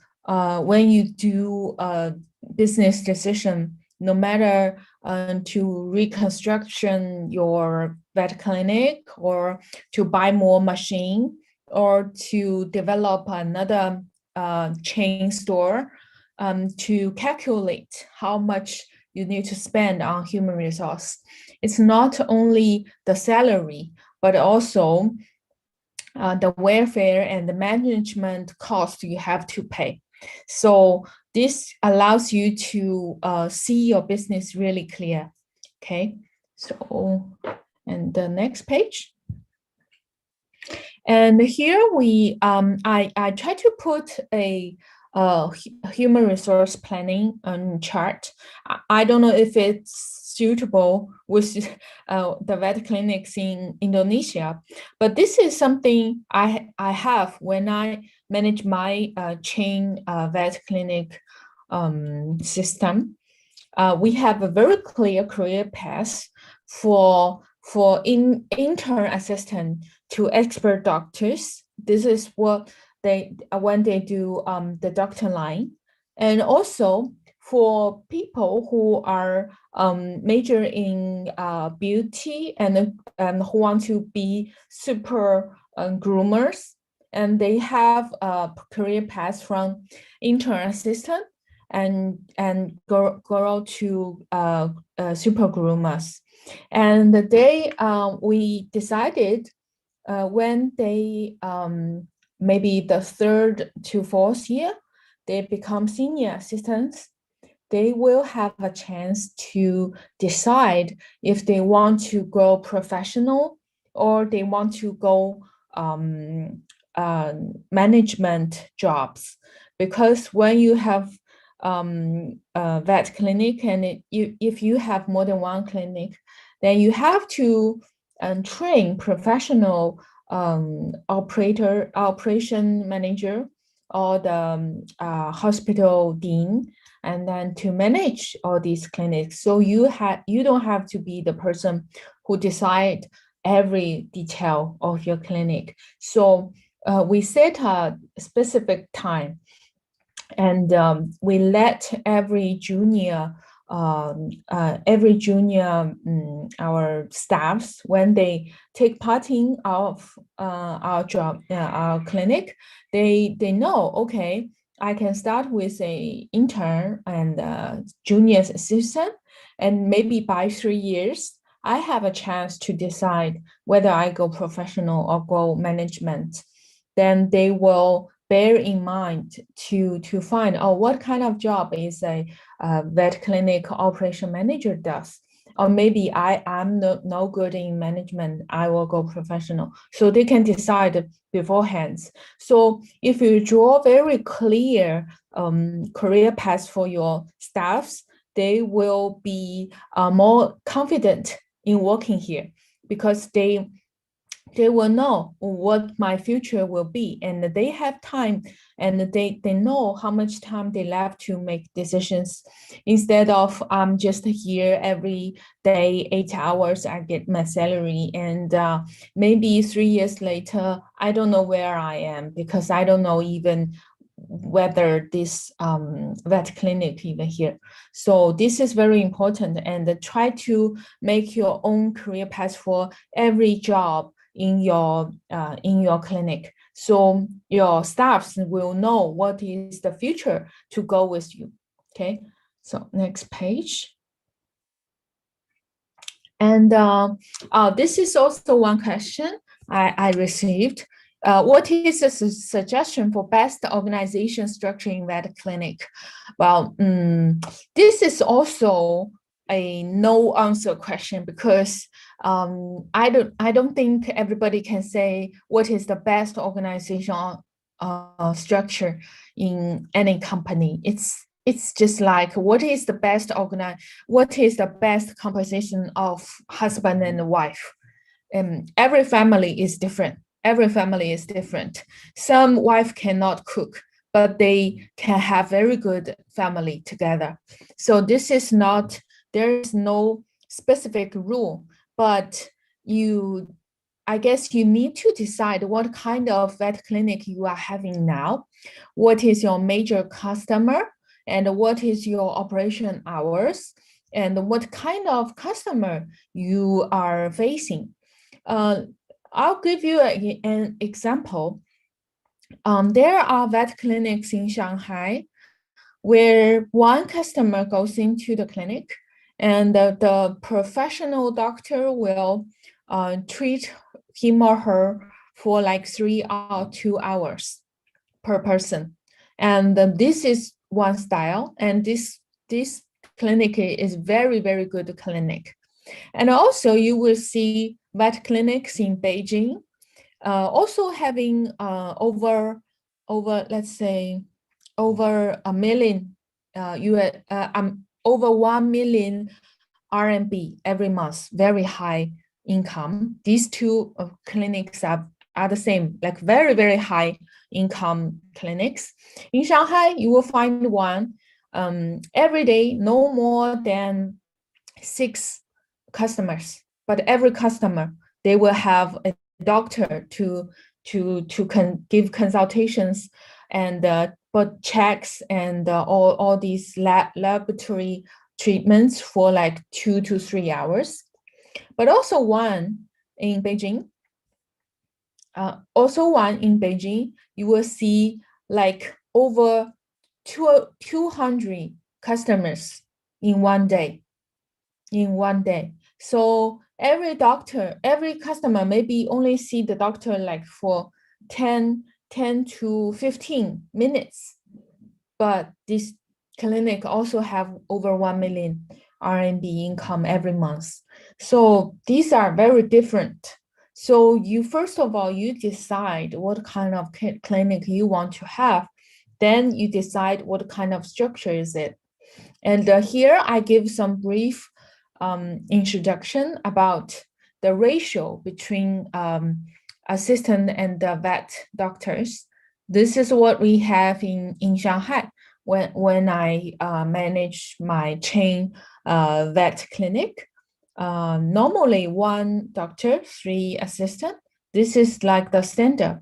do a business decision, no matter to reconstruction your vet clinic or to buy more machine or to develop another chain store to calculate how much you need to spend on human resource. It's not only the salary, but also the welfare and the management cost you have to pay. So this allows you to see your business really clear. Okay, so, and the next page. And here I try to put a human resource planning chart. I don't know if it's suitable with the vet clinics in Indonesia, but this is something I have when I manage my chain vet clinic system. We have a very clear career path for intern assistant to expert doctors. This is what they when they do the doctor line, and also for people who are major in beauty and who want to be super groomers, and they have a career path from intern assistant and grow to super groomers. And they we decided when they maybe the 3rd to 4th year, they become senior assistants, they will have a chance to decide if they want to go professional or they want to go management jobs. Because when you have vet clinic and if you have more than one clinic, then you have to train professional operation manager or the hospital dean, and then to manage all these clinics. So you don't have to be the person who decide every detail of your clinic. So we set a specific time, and we let every junior our staffs, when they take part in our job, our clinic, they know, okay, I can start with a intern and junior assistant, and maybe by 3 years, I have a chance to decide whether I go professional or go management. Then they will bear in mind to find, oh, what kind of job is a vet clinic operation manager does. Or maybe I'm no good in management, I will go professional. So they can decide beforehand. So if you draw very clear career paths for your staffs, they will be more confident in working here, because they will know what my future will be, and they have time, and they know how much time they left to make decisions, instead of I'm just here every day 8 hours, I get my salary, and maybe 3 years later I don't know where I am, because I don't know even whether this vet clinic even here. So this is very important, and try to make your own career path for every job in your clinic, so your staffs will know what is the future to go with you. Okay, so next page. And this is also one question I received. What is a suggestion for best organization structure in vet clinic? Well, this is also a no answer question, because I don't think everybody can say what is the best organization structure in any company. It's just like what is the best composition of husband and wife. Every family is different. Some wife cannot cook, but they can have very good family together. So this is not, there is no specific rule, but I guess you need to decide what kind of vet clinic you are having now, what is your major customer, and what is your operation hours, and what kind of customer you are facing. I'll give you an example. There are vet clinics in Shanghai where one customer goes into the clinic and the professional doctor will treat him or her for like 3 or 2 hours per person. And this is one style, and this clinic is very, very good clinic. And also you will see vet clinics in Beijing, also having over let's say over a million over 1 million RMB every month, very high income. These two clinics are the same, like very, very high income clinics. In Shanghai, you will find one every day, no more than 6 customers, but every customer, they will have a doctor to give consultations and but checks and all these laboratory treatments for like 2 to 3 hours. But also one in Beijing, you will see like over 200 customers in one day. So every customer maybe only see the doctor like for 10 to 15 minutes. But this clinic also have over 1 million RMB income every month. So these are very different. So you, first of all, you decide what kind of clinic you want to have. Then you decide what kind of structure is it. And here I give some brief introduction about the ratio between assistant and the vet doctors. This is what we have in Shanghai when I manage my chain vet clinic. Normally 1 doctor, 3 assistant. This is like the standard.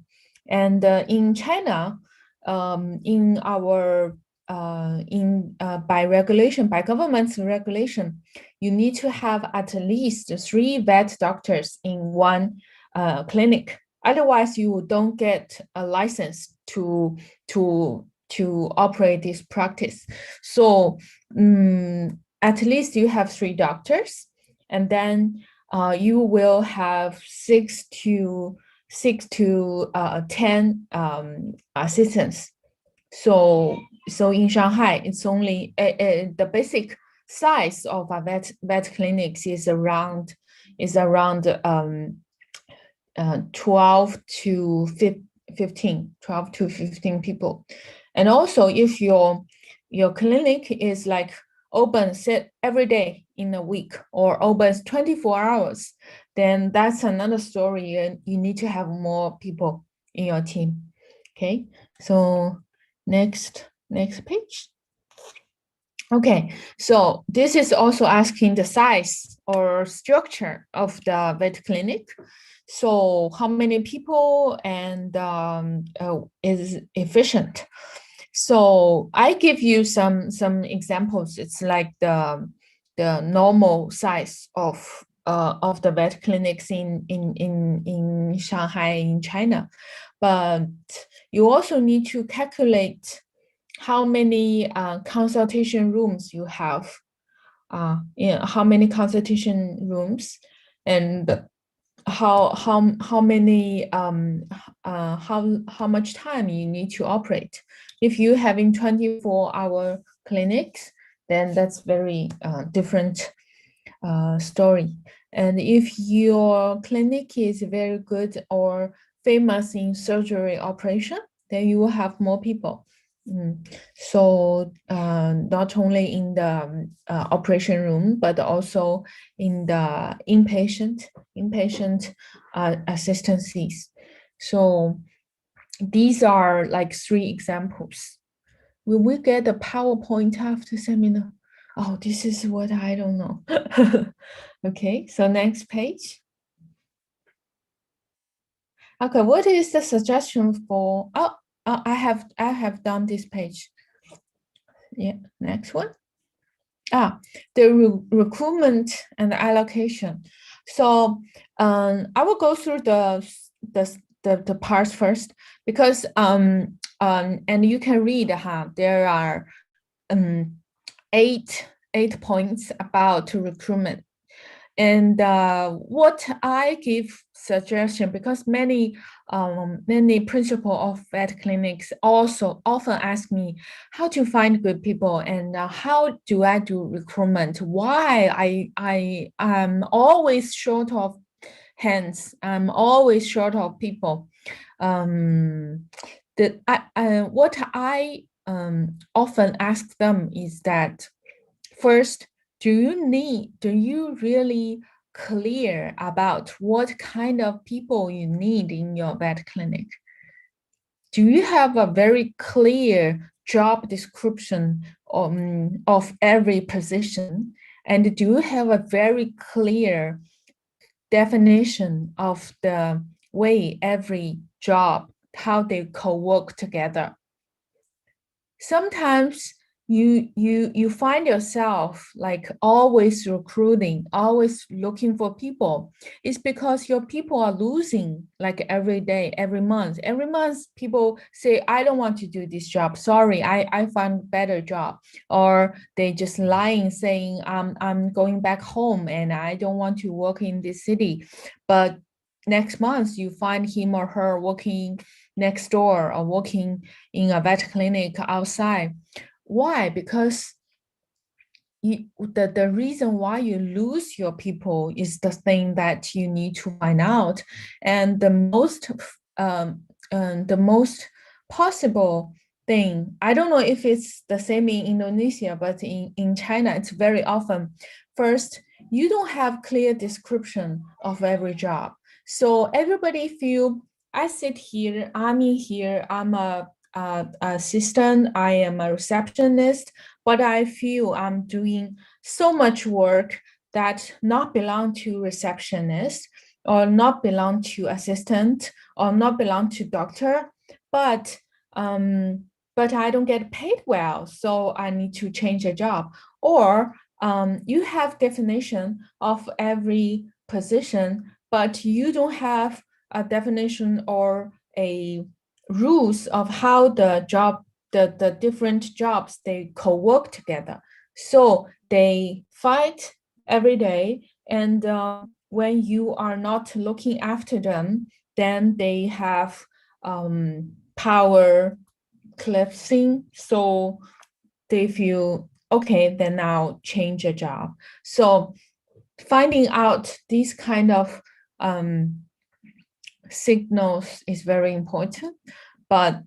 And in China, in our by regulation, by government's regulation, you need to have at least 3 vet doctors in one clinic. Otherwise, you don't get a license to operate this practice. So at least you have 3 doctors, and then you will have 6 to 10 assistants. So in Shanghai, it's only the basic size of a vet clinics is around 12 to 15 people. And also, if your clinic is like open set every day in a week or opens 24 hours, then that's another story, and you need to have more people in your team. Okay, so next page. Okay, so this is also asking the size or structure of the vet clinic. So how many people and is efficient? So I give you some examples. It's like the normal size of the vet clinics in Shanghai, in China. But you also need to calculate how many consultation rooms you have, how many consultation rooms, and how many how much time you need to operate. If you having 24-hour clinics, then that's very different story. And if your clinic is very good or famous in surgery operation, then you will have more people. So not only in the operation room, but also in the inpatient assistancies. So these are like 3 examples. Will we get a PowerPoint after seminar? Oh, this is what I don't know. Okay, so next page. Okay, what is the suggestion for? I have done this page. Yeah, next one. The recruitment and allocation. So I will go through the the parts first, because and you can read there are 8 points about recruitment. And what I give suggestion, because many principal of vet clinics also often ask me how to find good people and how do I do recruitment? Why I am always short of hands. I'm always short of people. What I often ask them is that, first, do you really clear about what kind of people you need in your vet clinic? Do you have a very clear job description of every position? And do you have a very clear definition of the way every job, how they co-work together? Sometimes you find yourself like always recruiting, always looking for people. It's because your people are losing like every day, every month. Every month people say, I don't want to do this job. Sorry, I find better job. Or they just lying saying, I'm going back home and I don't want to work in this city. But next month you find him or her working next door or working in a vet clinic outside. Why? Because the reason why you lose your people is the thing that you need to find out. And the most possible thing, I don't know if it's the same in Indonesia, but in China, it's very often, first, you don't have clear description of every job. So everybody feel, I sit here, I'm in here, I'm a assistant, I am a receptionist, but I feel I'm doing so much work that not belong to receptionist or not belong to assistant or not belong to doctor, but I don't get paid well, so I need to change a job. Or you have definition of every position, but you don't have a definition or a rules of how the different jobs, they co-work together. So they fight every day, and when you are not looking after them, then they have power collapsing. So they feel, okay, then I'll change a job. So finding out these kind of signals is very important. But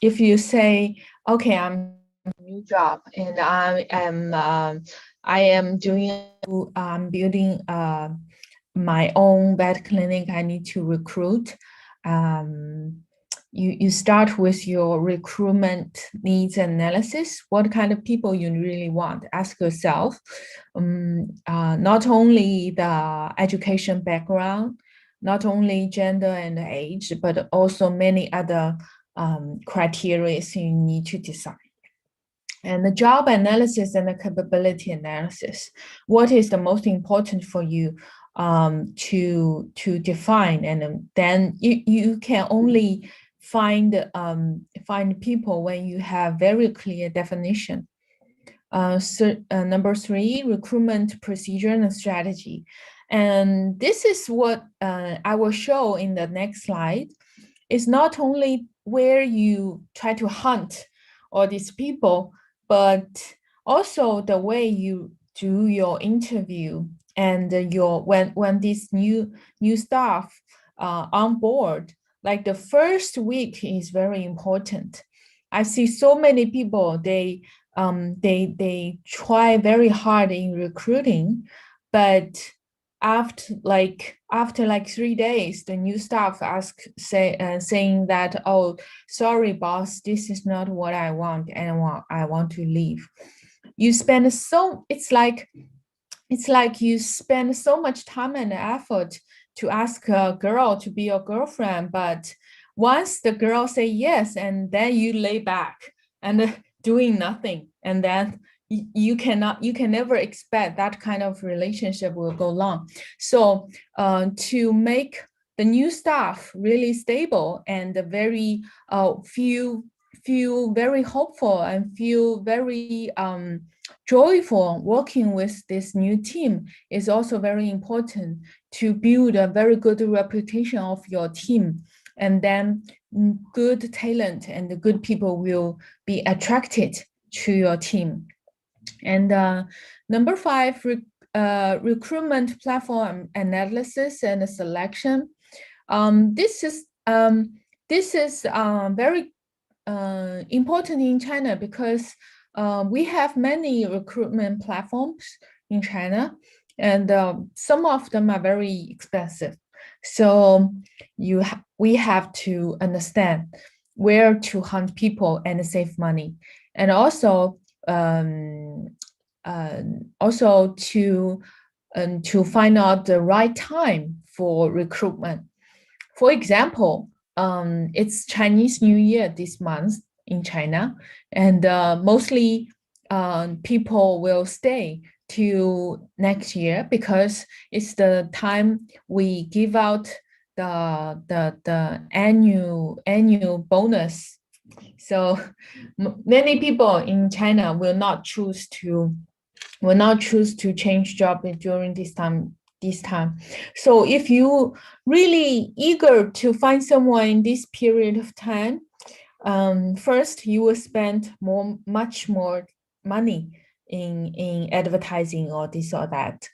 if you say, okay, I'm a new job and I am building my own vet clinic, I need to recruit. You start with your recruitment needs analysis. What kind of people you really want? Ask yourself, not only the education background, not only gender and age, but also many other criteria you need to decide. And the job analysis and the capability analysis, what is the most important for you to define? And then you can only find people when you have very clear definition. Number 3, recruitment procedure and strategy. And this is what I will show in the next slide. It's not only where you try to hunt all these people, but also the way you do your interview and when these new staff on board. Like the first week is very important. I see so many people, they try very hard in recruiting, but after 3 days, the new staff saying that, oh, sorry, boss, this is not what I want, and I want to leave. It's like you spend so much time and effort to ask a girl to be your girlfriend, but once the girl say yes, and then you lay back and doing nothing, and then you can never expect that kind of relationship will go long. So to make the new staff really stable and very feel very hopeful and feel very joyful working with this new team is also very important to build a very good reputation of your team. And then good talent and good people will be attracted to your team. And number 5, recruitment platform analysis and selection. This is very important in China because we have many recruitment platforms in China, and some of them are very expensive. So we have to understand where to hunt people and save money, and also to find out the right time for recruitment. For example, it's Chinese New Year this month in China, and mostly people will stay till next year because it's the time we give out the annual bonus. So many people in China will not choose to change job during this time. So if you really eager to find someone in this period of time, first you will spend much more money in advertising or this or that.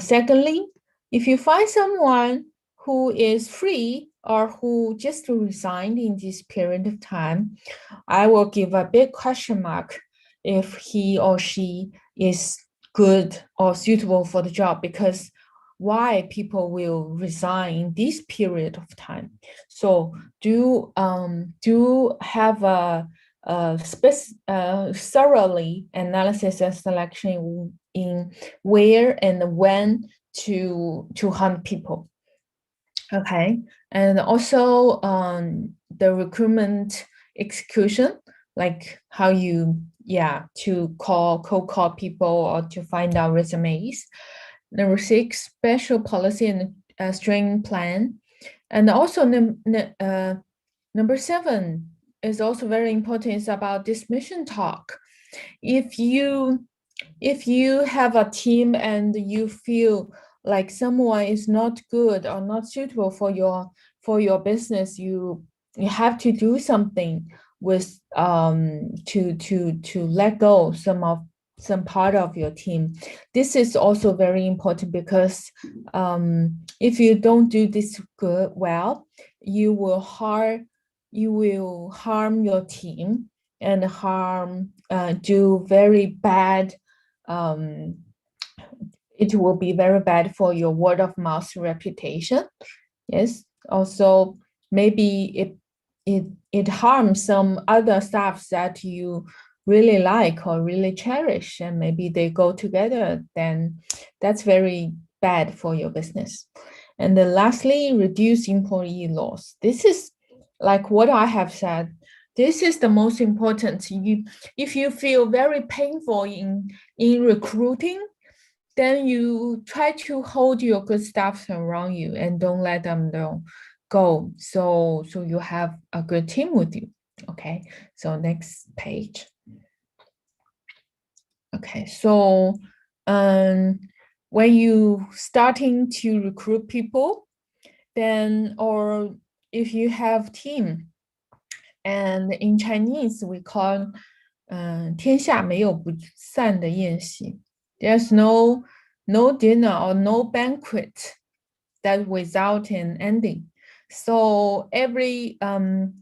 Secondly, if you find someone who is free or who just resigned in this period of time, I will give a big question mark if he or she is good or suitable for the job, because why people will resign in this period of time. So do have a thoroughly analysis and selection in where and when to hunt people. Okay, and also the recruitment execution, like how you to cold call people or to find out resumes. Number 6, special policy and training plan. And also number 7 is also very important. It's about dismission talk. If you have a team and you feel like someone is not good or not suitable for your business, you have to do something with to let go some part of your team. This is also very important because if you don't do this well, you will harm your team and do very bad. It will be very bad for your word of mouth reputation. Yes. Also, maybe it harms some other staff that you really like or really cherish, and maybe they go together, then that's very bad for your business. And then lastly, reduce employee loss. This is like what I have said. This is the most important. If you feel very painful in recruiting, then you try to hold your good staff around you and don't let them go. So you have a good team with you. Okay, so next page. Okay, so when you starting to recruit people, then, or if you have team, and in Chinese we call 天下没有不散的宴席. There's no dinner or no banquet that without an ending. So every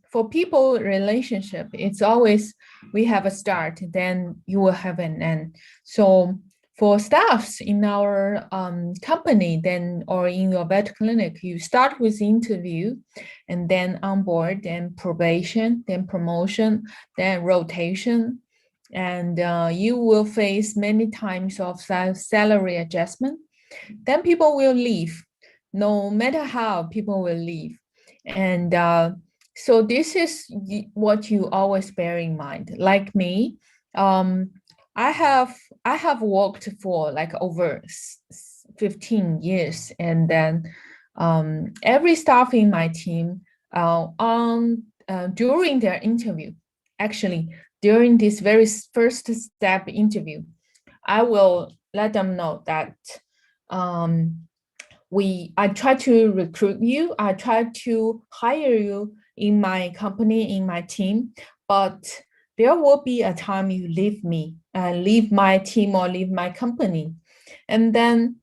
for people relationship, it's always we have a start, then you will have an end. So for staffs in our company, then or in your vet clinic, you start with interview, and then onboard, then probation, then promotion, then rotation, and you will face many times of salary adjustment. Then people will leave. No matter how, people will leave. And so this is what you always bear in mind. Like me, I have worked for like over 15 years, and then every staff in my team during their interview, actually during this very first step interview, I will let them know that I try to recruit you, I try to hire you in my company, in my team, but there will be a time you leave me, leave my team or leave my company. And then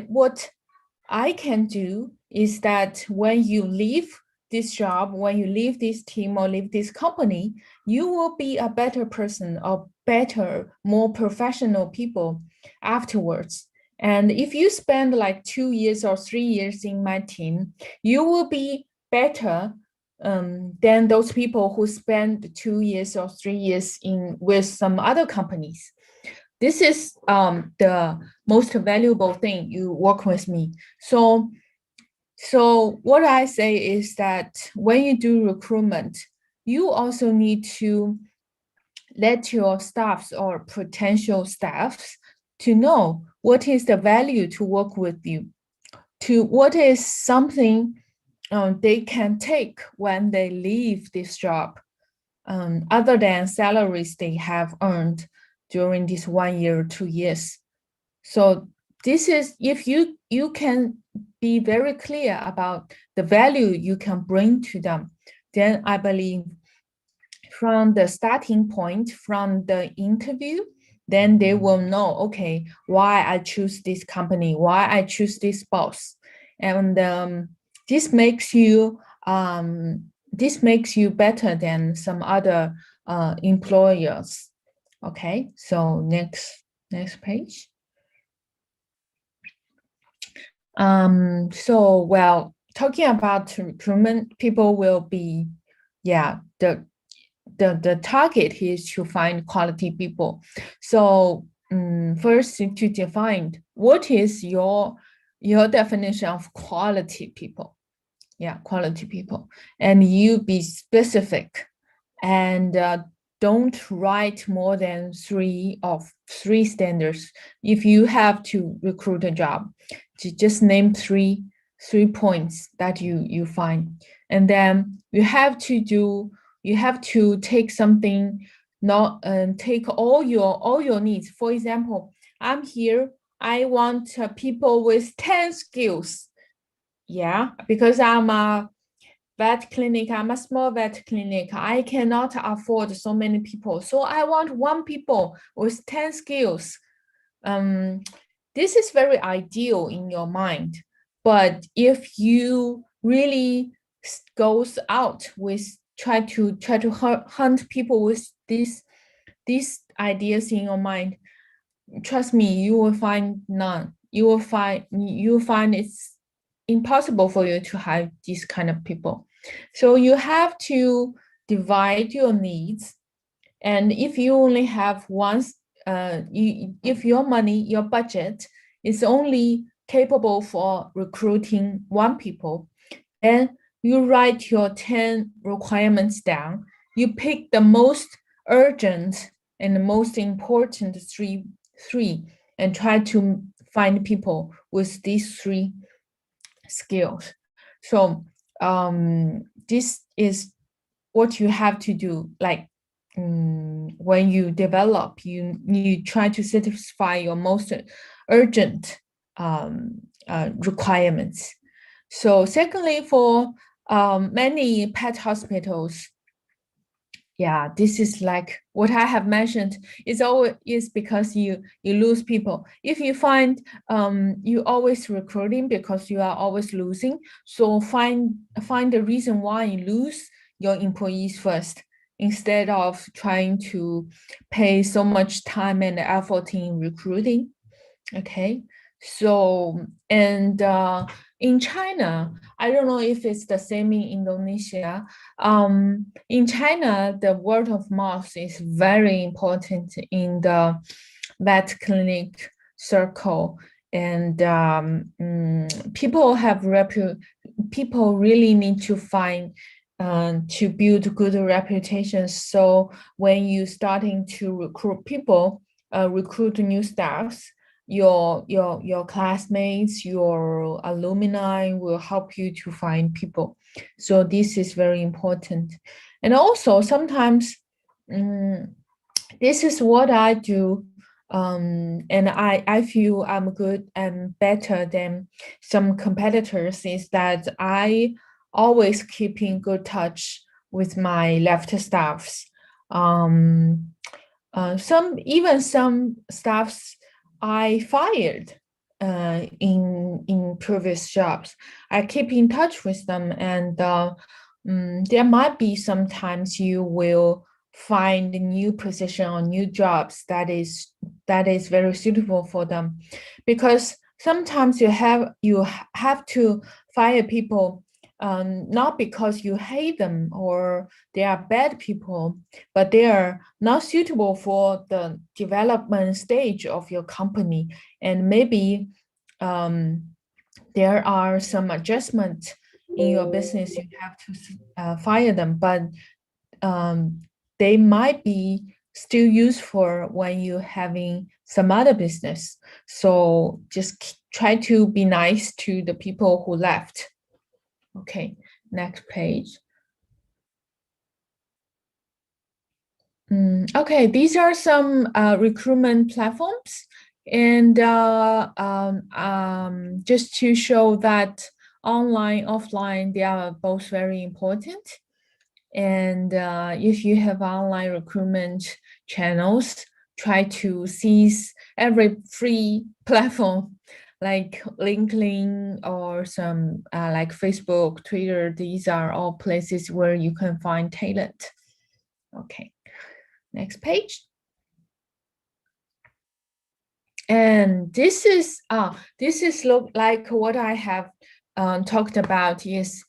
what I can do is that when you leave this job, when you leave this team or leave this company, you will be a better person or better, more professional people afterwards. And if you spend like 2 years or 3 years in my team, you will be better than those people who spend 2 years or 3 years with some other companies. This is the most valuable thing you work with me. So what I say is that when you do recruitment, you also need to let your staffs or potential staffs to know what is the value to work with you, to what is something they can take when they leave this job, other than salaries they have earned during this 1 year or 2 years. So this is, if you can be very clear about the value you can bring to them, then I believe from the starting point, from the interview, then they will know, okay, why I choose this company, why I choose this boss. And this makes you better than some other employers. Okay, so next page. So, well, talking about recruitment, people will be, the target is to find quality people. So first to define what is your definition of quality people. Yeah, quality people. And you be specific and don't write more than three standards. If you have to recruit a job, just name three points that you find. And then you have to take something, not take all your needs. For example, I'm here, I want people with 10 skills. Yeah, because I'm a vet clinic, I'm a small vet clinic, I cannot afford so many people. So I want 1 people with 10 skills. This is very ideal in your mind. But if you really goes out with try to hunt people with these ideas in your mind, trust me, you will find none. You will find it's impossible for you to have these kind of people. So you have to divide your needs. And if you only have one, if your money, your budget is only capable for recruiting 1 people, then you write your 10 requirements down. You pick the most urgent and the most important three, and try to find people with these 3 skills. So this is what you have to do. Like when you develop, you try to satisfy your most urgent requirements. So secondly, for many pet hospitals, this is like what I have mentioned. It's always because you lose people. If you find you always recruiting because you are always losing, so find the reason why you lose your employees first, instead of trying to pay so much time and effort in recruiting. Okay, so and in China, I don't know if it's the same in Indonesia. In China, the word of mouth is very important in the vet clinic circle, and people really need to find to build good reputations. So when you starting to recruit people, recruit new staffs, your classmates, your alumni will help you to find people. So this is very important. And also sometimes this is what I do. And I feel I'm good and better than some competitors is that I always keep in good touch with my left staffs. Some staffs I fired in previous jobs. I keep in touch with them, and there might be sometimes you will find a new position or new jobs that is very suitable for them, because sometimes you have to fire people not because you hate them or they are bad people, but they are not suitable for the development stage of your company, and maybe there are some adjustments in your business. You have to fire them, but they might be still useful when you're having some other business. So just try to be nice to the people who left. Okay, next page. Okay, these are some recruitment platforms, and just to show that online, offline, they are both very important. And if you have online recruitment channels, try to seize every free platform like LinkedIn or some like Facebook, Twitter. These are all places where you can find talent. Okay, next page. And this is look like what I have talked about is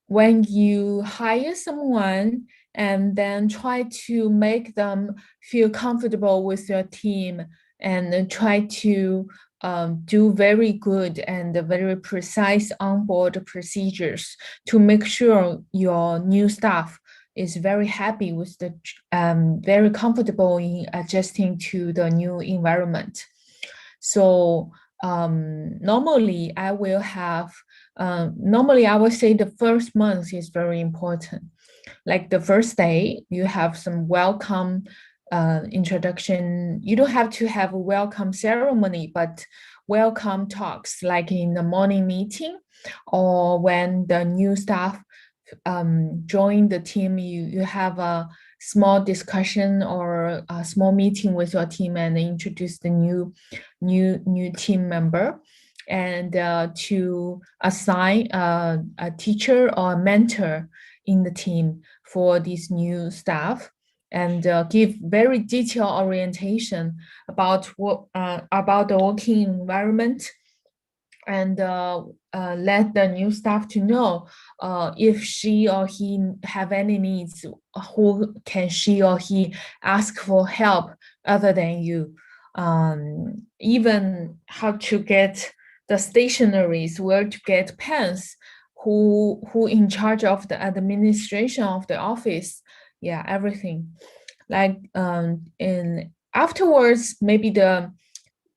when you hire someone and then try to make them feel comfortable with your team and try to do very good and very precise onboard procedures to make sure your new staff is very happy with the very comfortable in adjusting to the new environment. So normally I will have normally I would say the first month is very important. Like the first day, you have some welcome introduction. You don't have to have a welcome ceremony, but welcome talks like in the morning meeting or when the new staff join the team, you have a small discussion or a small meeting with your team and introduce the new team member, and to assign a teacher or a mentor in the team for these new staff, and give very detailed orientation about what about the working environment, and let the new staff to know if she or he have any needs, who can she or he ask for help other than you. Even how to get the stationaries, where to get pens, who in charge of the administration of the office, yeah, everything. Like and afterwards, maybe the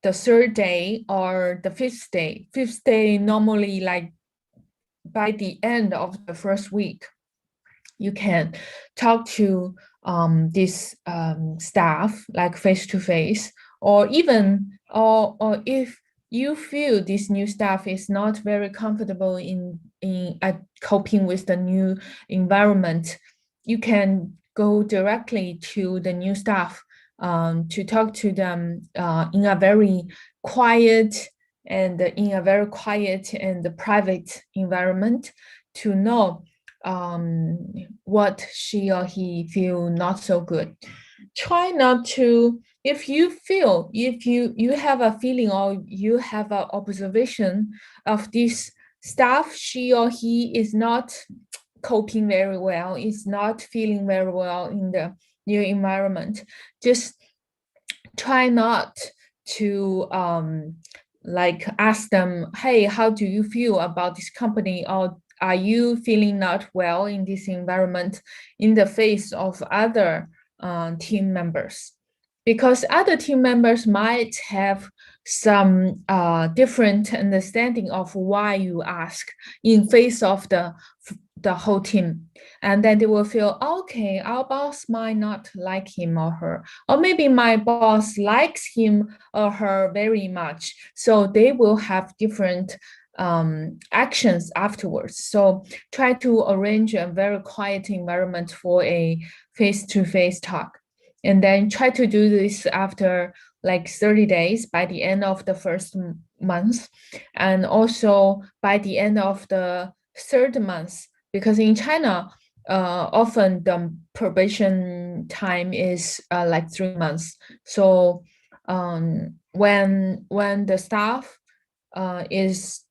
third day or the fifth day. Fifth day normally like by the end of the first week, you can talk to this staff like face to face, or even or if you feel this new staff is not very comfortable in coping with the new environment, you can go directly to the new staff to talk to them in a very quiet and private environment, to know what she or he feel not so good. Try not to, if you have a feeling or you have an observation of this staff, she or he is not coping very well, is not feeling very well in the new environment, just try not to like ask them, hey, how do you feel about this company, or are you feeling not well in this environment, in the face of other team members. because other team members might have some different understanding of why you ask in face of the whole team. And then they will feel, okay, our boss might not like him or her, or maybe my boss likes him or her very much. So they will have different actions afterwards. So try to arrange a very quiet environment for a face-to-face talk. And then try to do this after like 30 days by the end of the first month. And also by the end of the third month, because in China, often the probation time is like 3 months. So when the staff is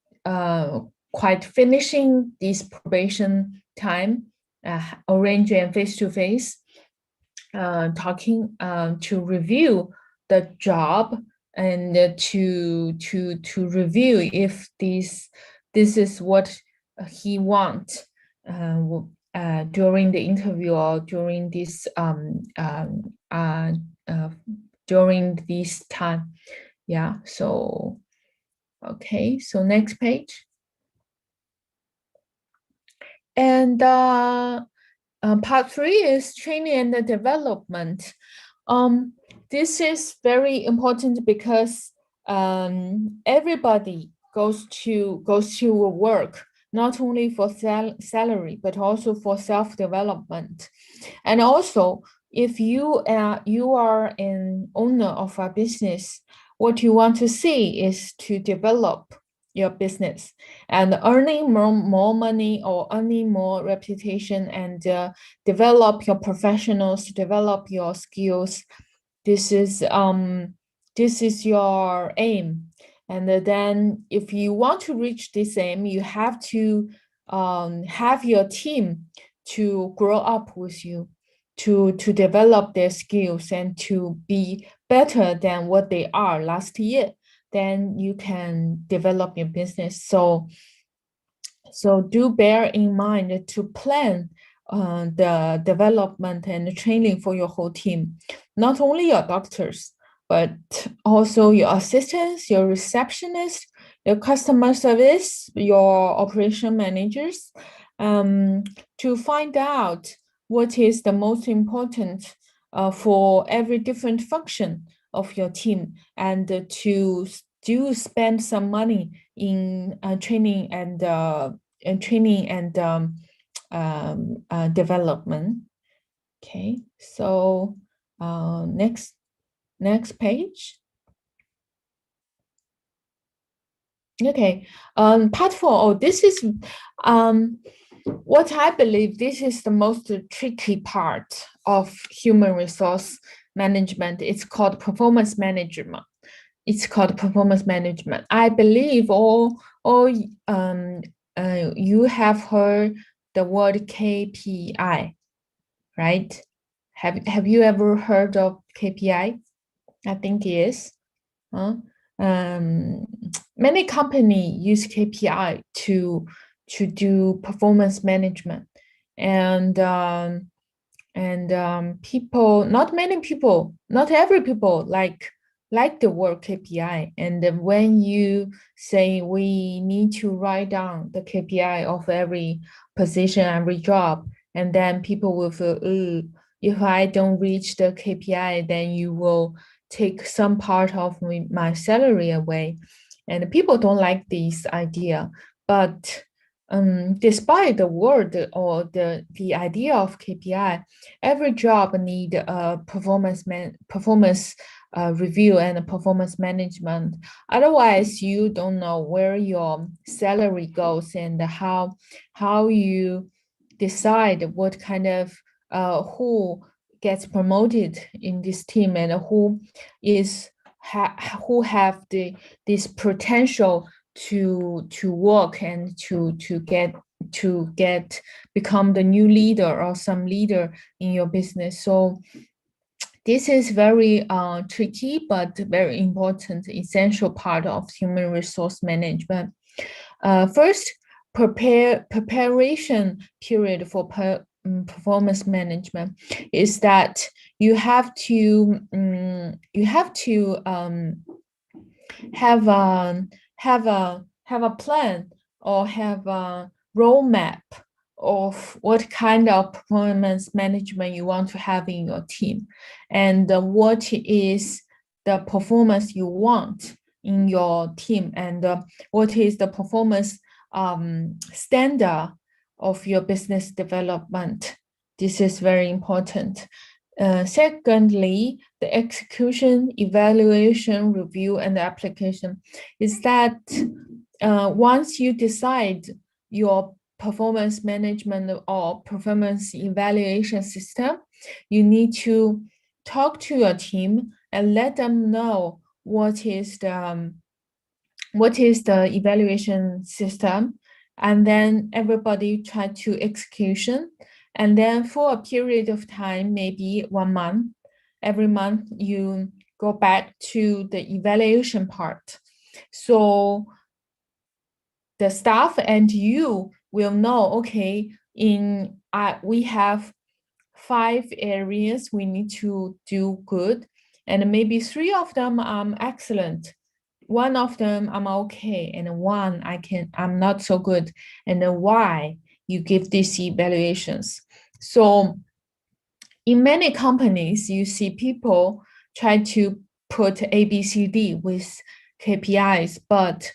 quite finishing this probation time, arranging face-to-face talking to review the job and to review if this is what he wants during the interview or during this during this time. Yeah, so okay, so next page. And part 3 is training and development. This is very important because everybody goes to work not only for salary but also for self-development. And also, if you are an owner of a business, what you want to see is to develop your business and earning more money or earning more reputation and develop your professionals, develop your skills. This is your aim. And then if you want to reach this aim, you have to have your team to grow up with you, to develop their skills and to be better than what they are last year. Then you can develop your business. So do bear in mind to plan the development and the training for your whole team, not only your doctors, but also your assistants, your receptionists, your customer service, your operation managers, to find out what is the most important for every different function of your team, and to do spend some money in training and development. Okay, so next page. Okay, part 4. Oh, this is what I believe this is the most tricky part of human resource management. It's called performance management. I believe all you have heard the word KPI, right? Have you ever heard of KPI? I think yes. Many companies use KPI to do performance management, and people, not every people like the word KPI. And when you say we need to write down the KPI of every position, every job, and then people will feel, if I don't reach the KPI, then you will take some part of my salary away. And people don't like this idea. But despite the word or the idea of KPI, every job need a performance review and performance management. Otherwise, you don't know where your salary goes and how you decide what kind of who gets promoted in this team and who have this potential to work and to become the new leader or some leader in your business. So this is very tricky but very important, essential part of human resource management. First, preparation period for performance management is that you have to have a plan or have a roadmap of what kind of performance management you want to have in your team, and what is the performance you want in your team, and what is the performance standard of your business development. This is very important. Secondly, the execution, evaluation, review, and application is that once you decide your performance management or performance evaluation system, you need to talk to your team and let them know what is the evaluation system, and then everybody try to execution. And then for a period of time, maybe 1 month, every month you go back to the evaluation part. So the staff and you will know, okay, we have 5 areas we need to do good, and maybe 3 of them are excellent. 1 of them I'm okay, and 1 I'm not so good, and then why you give these evaluations. So in many companies, you see people try to put A, B, C, D with KPIs, but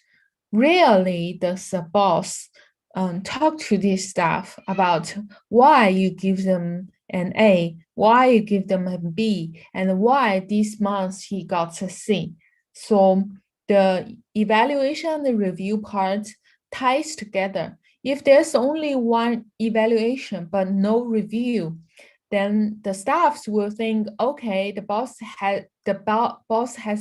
rarely does the boss talk to this staff about why you give them an A, why you give them a B, and why this month he got a C. So the evaluation and the review part ties together. If there's only 1 evaluation but no review, then the staffs will think, okay, the boss has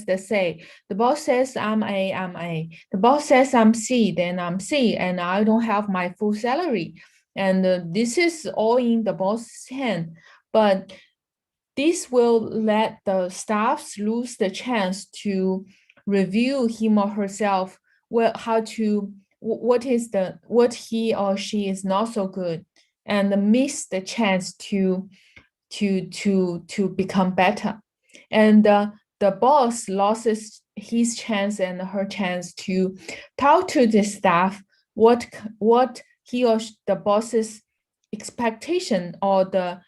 the say. The boss says I'm A, I'm A. The boss says I'm C, then I'm C, and I don't have my full salary. And this is all in the boss's hand. But this will let the staffs lose the chance to review him or herself, what he or she is not so good, and miss the chance to become better. And the boss loses his chance and her chance to talk to the staff what he or the boss's expectation or the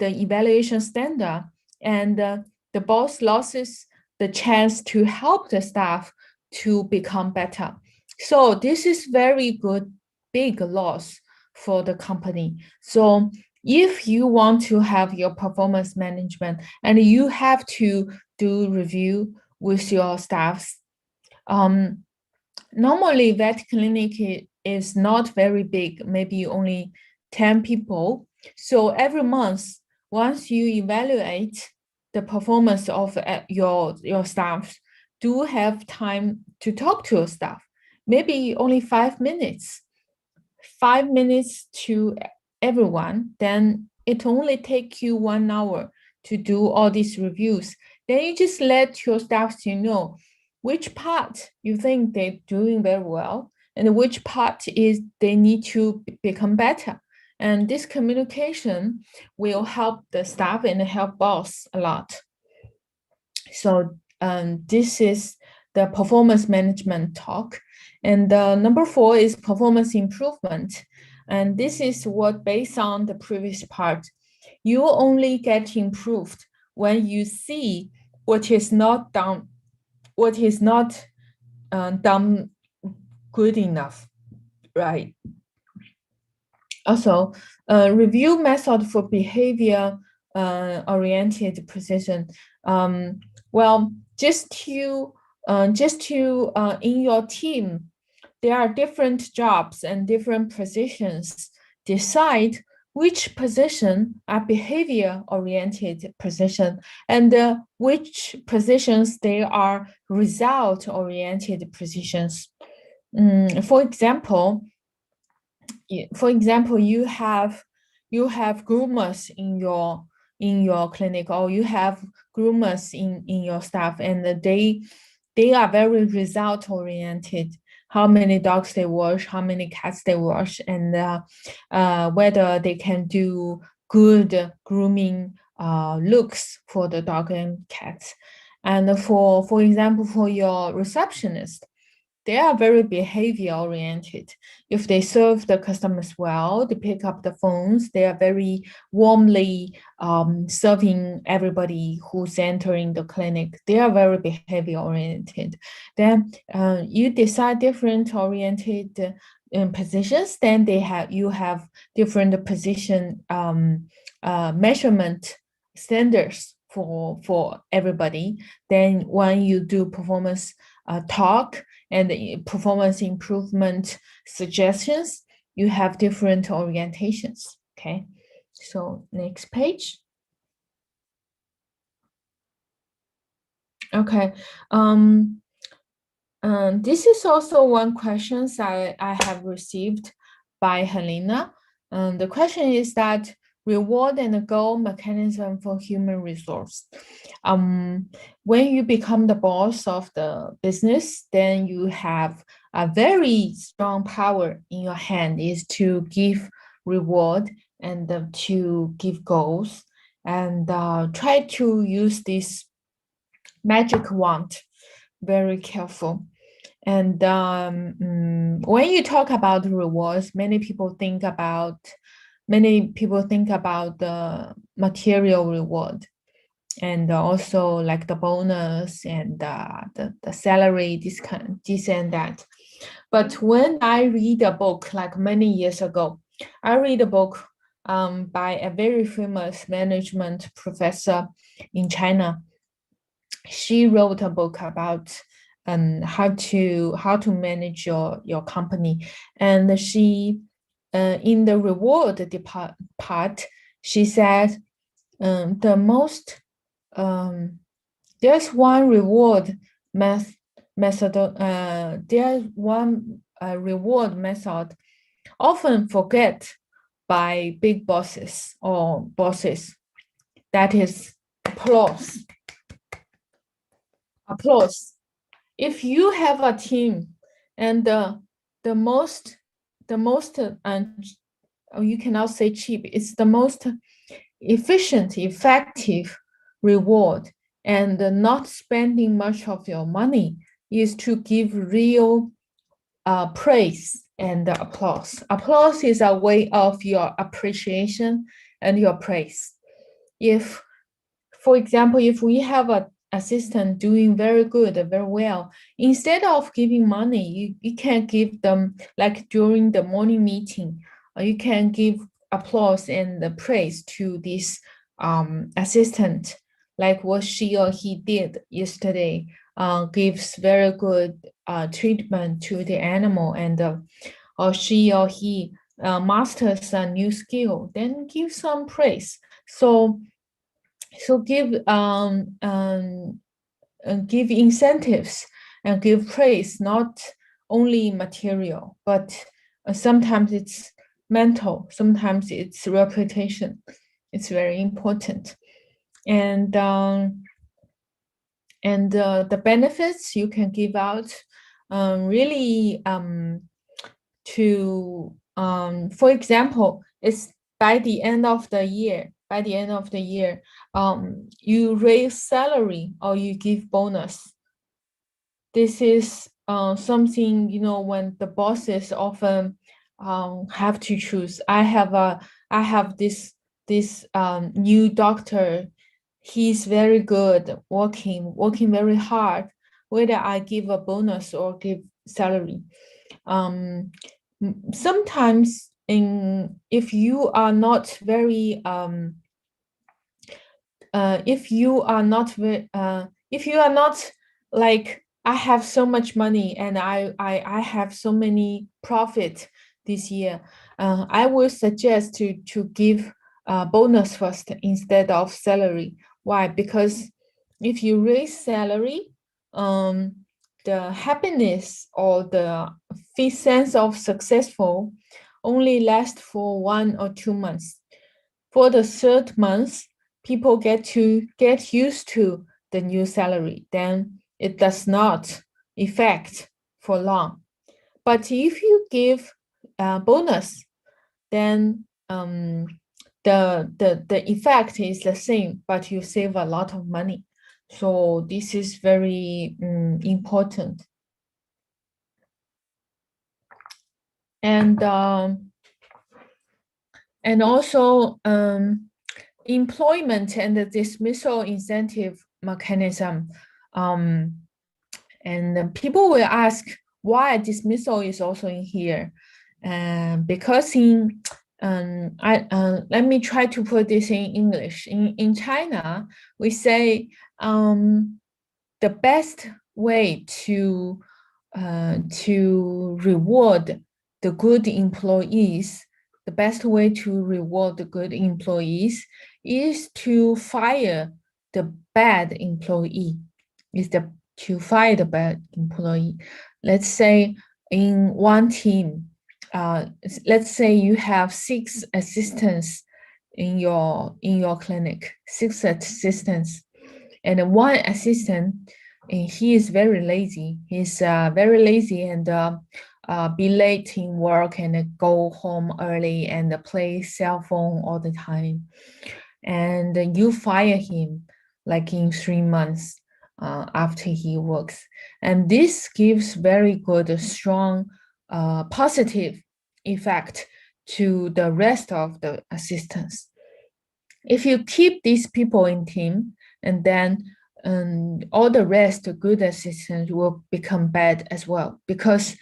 evaluation standard, and the boss loses the chance to help the staff to become better. So this is very good, big loss for the company. So if you want to have your performance management and you have to do review with your staffs, normally vet clinic is not very big, maybe only 10 people. So every month, once you evaluate the performance of your staff, do have time to talk to your staff, maybe only 5 minutes. 5 minutes to everyone, then it only takes you 1 hour to do all these reviews. Then you just let your staff to know which part you think they're doing very well and which part is they need to become better. And this communication will help the staff and help boss a lot. So this is the performance management talk. And number 4 is performance improvement. And this is what, based on the previous part, you only get improved when you see what is not done done good enough, right? Also, review method for behavior oriented precision. Well, just to in your team, there are different jobs and different positions. Decide which position are behavior oriented position and which positions they are result oriented positions. For example, you have groomers in your clinic, or you have groomers in your staff, and they are very result oriented. How many dogs they wash, how many cats they wash, and whether they can do good grooming looks for the dog and cats. And for example, for your receptionist, they are very behavior oriented. If they serve the customers well, they pick up the phones, they are very warmly serving everybody who's entering the clinic. They are very behavior oriented. Then you decide different oriented positions, then you have different position measurement standards for everybody. Then when you do performance talk and the performance improvement suggestions, you have different orientations. Okay, so next page. Okay, this is also one question I have received by Helena. The question is that reward and goal mechanism for human resource. When you become the boss of the business, then you have a very strong power in your hand is to give reward and to give goals, and try to use this magic wand very careful. And when you talk about rewards, many people think about the material reward, and also like the bonus and the salary, this and that. But when I read a book, like many years ago, I read a book by a very famous management professor in China. She wrote a book about how to manage your company, and she in the reward part, she said the most there's one reward method. There's one reward method often forget by big bosses or bosses. That is applause. Applause. If you have a team, and the most you cannot say cheap, it's the most efficient, effective reward, and not spending much of your money, is to give real praise and applause. Applause is a way of your appreciation and your praise. If, for example, if we have an assistant doing very good, very well, instead of giving money, you can give them, like during the morning meeting, you can give applause and the praise to this assistant, like what she or he did yesterday, gives very good treatment to the animal, and or she or he masters a new skill, then give some praise. So give give incentives and give praise, not only material, but sometimes it's mental, sometimes it's reputation. It's very important. And the benefits you can give out really to for example, it's by the end of the year, you raise salary or you give bonus. This is something, you know, when the bosses often have to choose. I have this new doctor. He's very good, working very hard, whether I give a bonus or give salary. Sometimes if you are not very if you are not like, I have so much money and I have so many profit this year, I will suggest to give bonus first instead of salary. Why? Because if you raise salary, the happiness or the sense of successful only lasts for 1 or 2 months. For the third month, people get used to the new salary. Then it does not affect for long. But if you give bonus, then the effect is the same, but you save a lot of money. So this is very important. And also employment and the dismissal incentive mechanism. And people will ask why dismissal is also in here. Because let me try to put this in English. In China, we say the best way to reward the good employees, is to fire the bad employee. Let's say in one team, let's say you have 6 assistants in your clinic, 6 assistants, and one assistant, he is very lazy. He's very lazy and be late in work and go home early and play cell phone all the time. And you fire him like in 3 months after he works. And this gives very good, strong, positive effect to the rest of the assistants. If you keep these people in team, and then all the rest, the good assistants, will become bad as well, because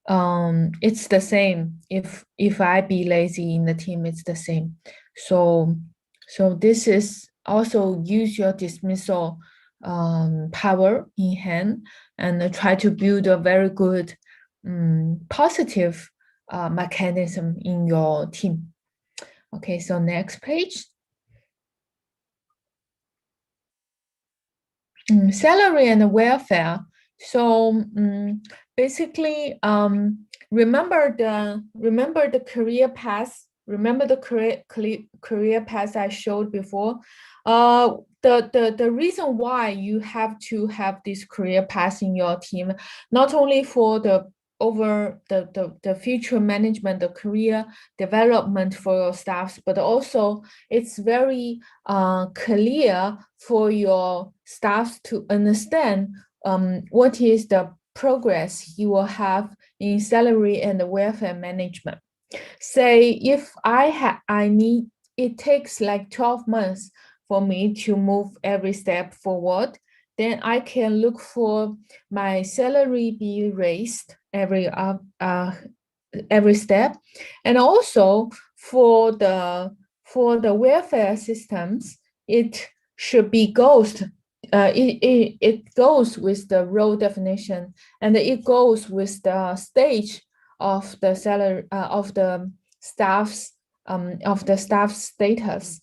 it's the same. If I be lazy in the team, it's the same. So this is also use your dismissal power in hand and try to build a very good positive mechanism in your team. Okay, so next page. Salary and welfare. So basically, remember the career path. Remember the career path I showed before. The reason why you have to have this career path in your team, not only for the future management, the career development for your staffs, but also it's very clear for your staff to understand what is the progress you will have in salary and welfare management. Say if it takes like 12 months for me to move every step forward, then I can look for my salary be raised every step. And also for the welfare systems, it should be it goes with the role definition, and it goes with the stage of the salary of the staff's status.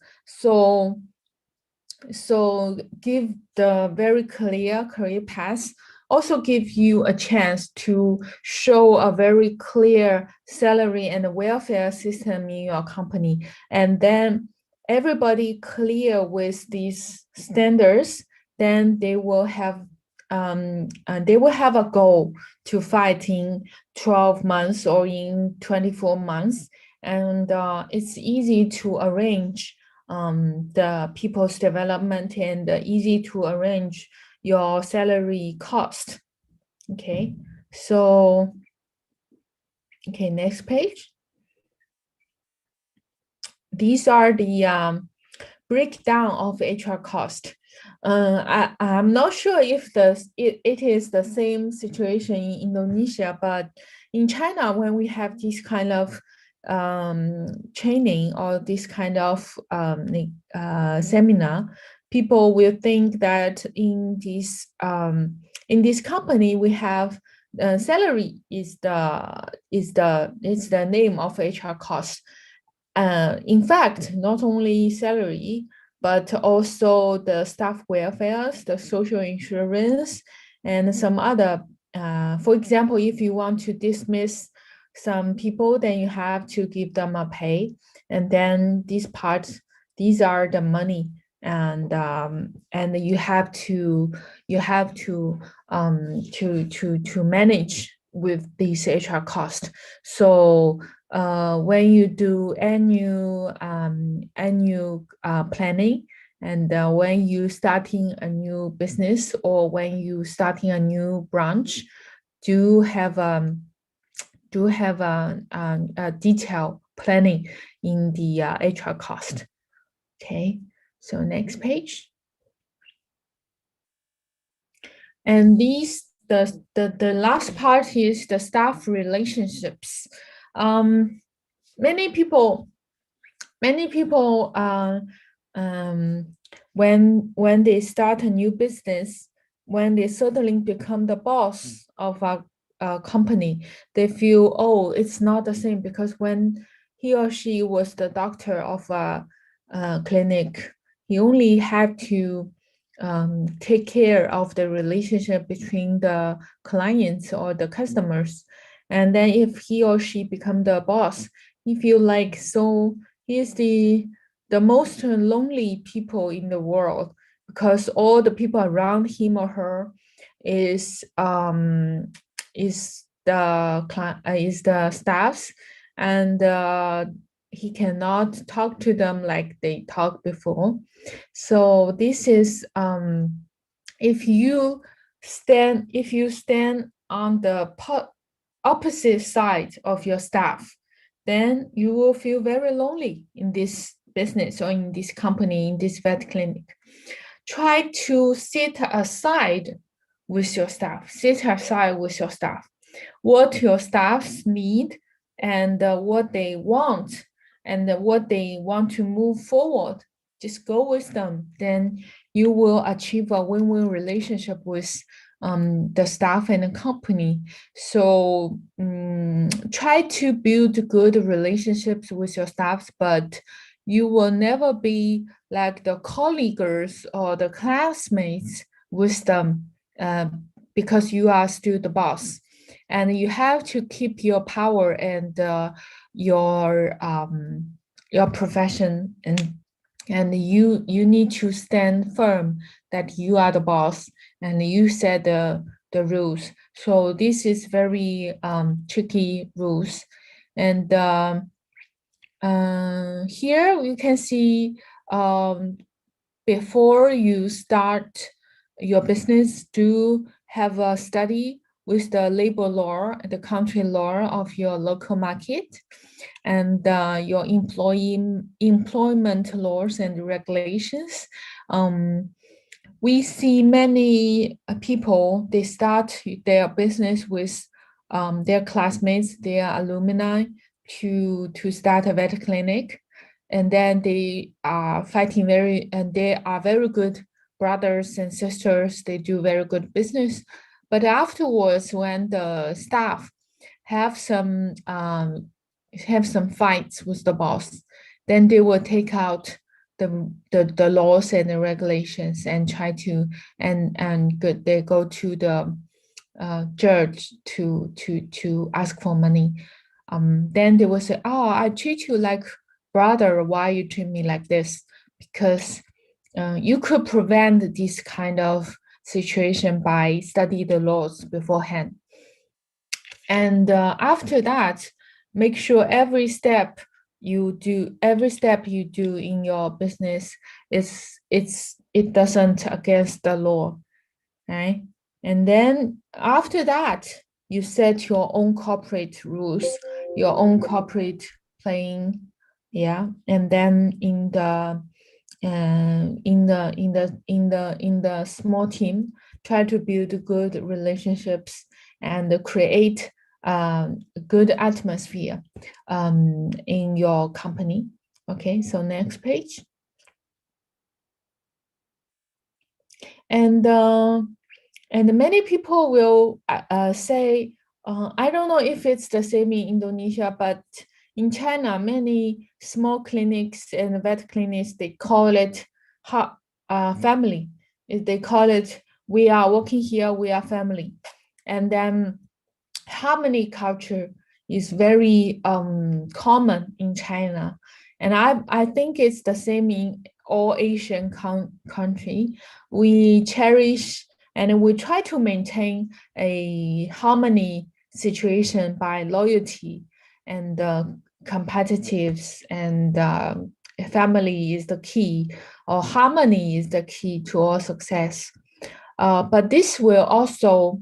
So give the very clear career path, also give you a chance to show a very clear salary and welfare system in your company. And then everybody clear with these standards, then they will have a goal to fight in 12 months or in 24 months. And it's easy to arrange the people's development, and easy to arrange your salary cost. Okay, so next page. These are the breakdown of HR cost. I'm not sure if it is the same situation in Indonesia, but in China, when we have this kind of training or this kind of seminar, people will think that in this company we have salary is the name of HR cost. In fact, not only salary, but also the staff welfare, the social insurance, and some other. For example, if you want to dismiss some people, then you have to give them a pay, and then these are the money and you have to manage with these HR costs. So when you do annual planning, and when you starting a new business or when you starting a new branch, do have a detailed planning in the HR cost. Okay, so next page. And the last part is the staff relationships. Many people when they start a new business, when they suddenly become the boss of a company, they feel, oh, it's not the same, because when he or she was the doctor of a clinic, he only had to take care of the relationship between the clients or the customers. And then if he or she become the boss, he feel like, so he's the most lonely people in the world, because all the people around him or her is the staffs, and he cannot talk to them like they talked before. So this is if you stand on the opposite side of your staff, then you will feel very lonely in this business or in this company, in this vet clinic. Try to sit aside with your staff. Sit aside with your staff. What your staffs need and what they want and what they want to move forward. Just go with them. Then you will achieve a win-win relationship with the staff and the company. So try to build good relationships with your staff, but you will never be like the colleagues or the classmates with them because you are still the boss. And you have to keep your power and your profession, and you need to stand firm that you are the boss and you set the rules. So this is very tricky rules. And here you can see before you start your business, do have a study with the labor law, the country law of your local market, and your employment laws and regulations. We see many people, they start their business with their classmates, their alumni, to start a vet clinic. And then they are fighting they are very good brothers and sisters. They do very good business. But afterwards, when the staff have some fights with the boss, then they will take out the laws and the regulations and try to they go to the judge to ask for money. Then they will say, oh, I treat you like brother, why you treat me like this? Because you could prevent this kind of situation by study the laws beforehand. And after that, make sure every step you do in your business it doesn't against the law, right? And then after that, you set your own corporate rules, your own corporate playing, yeah. And then in the small team, try to build good relationships and create a good atmosphere in your company. Okay, so next page. And many people will say, I don't know if it's the same in Indonesia, but in China, many small clinics and vet clinics, they call it family. They call it, we are working here, we are family. And then harmony culture is very common in China. And I think it's the same in all Asian country, we cherish and we try to maintain a harmony situation by loyalty and competitives and family is the key, or harmony is the key to all success. But this will also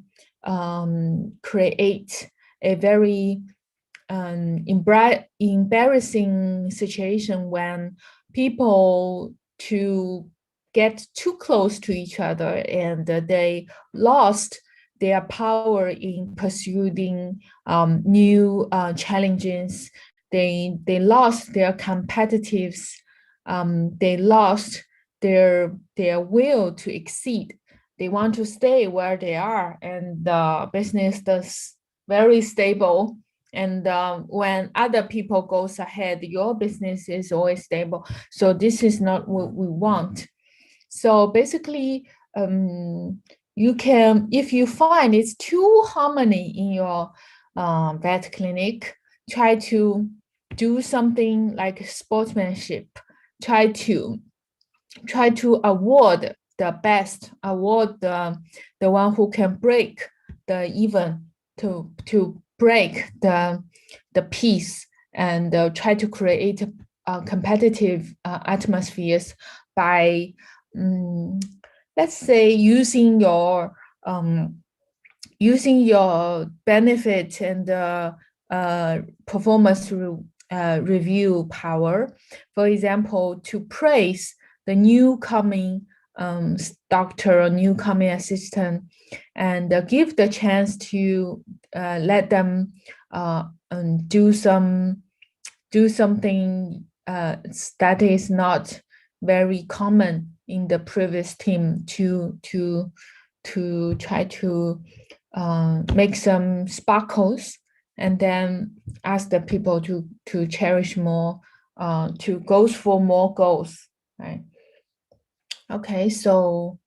create a very embarrassing situation when people to get too close to each other and they lost their power in pursuing new challenges. They lost their competitives. They lost their will to exceed. They want to stay where they are, and the business is very stable. And when other people goes ahead, your business is always stable. So this is not what we want. So basically, you can, if you find it's too harmony in your vet clinic, try to do something like sportsmanship. Try to award the best, award the one who can break the even, to break the peace, and try to create competitive atmospheres by let's say using your benefit and performance review power, for example, to praise the new coming doctor or new coming assistant, and give the chance to let them do something that is not very common in the previous team, to try to make some sparkles, and then ask the people to cherish more, to go for more goals, right? Okay, so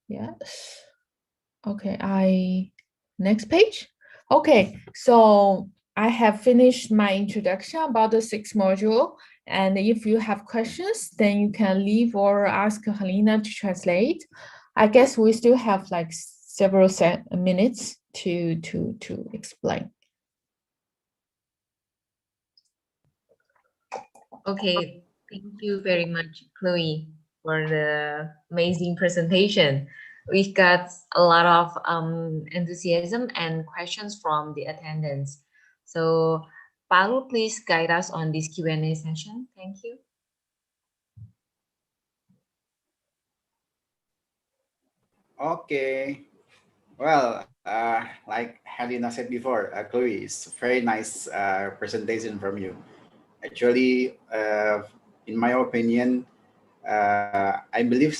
yes. Okay, next page. Okay, so I have finished my introduction about the 6 module. And if you have questions, then you can leave or ask Helena to translate. I guess we still have like several minutes to explain. Okay, thank you very much, Chloe, for the amazing presentation. We've got a lot of enthusiasm and questions from the attendants. So, Paolo, please guide us on this Q&A session. Thank you. Okay. Well, like Helena said before, Chloe, it's a very nice presentation from you. Actually, in my opinion, I believe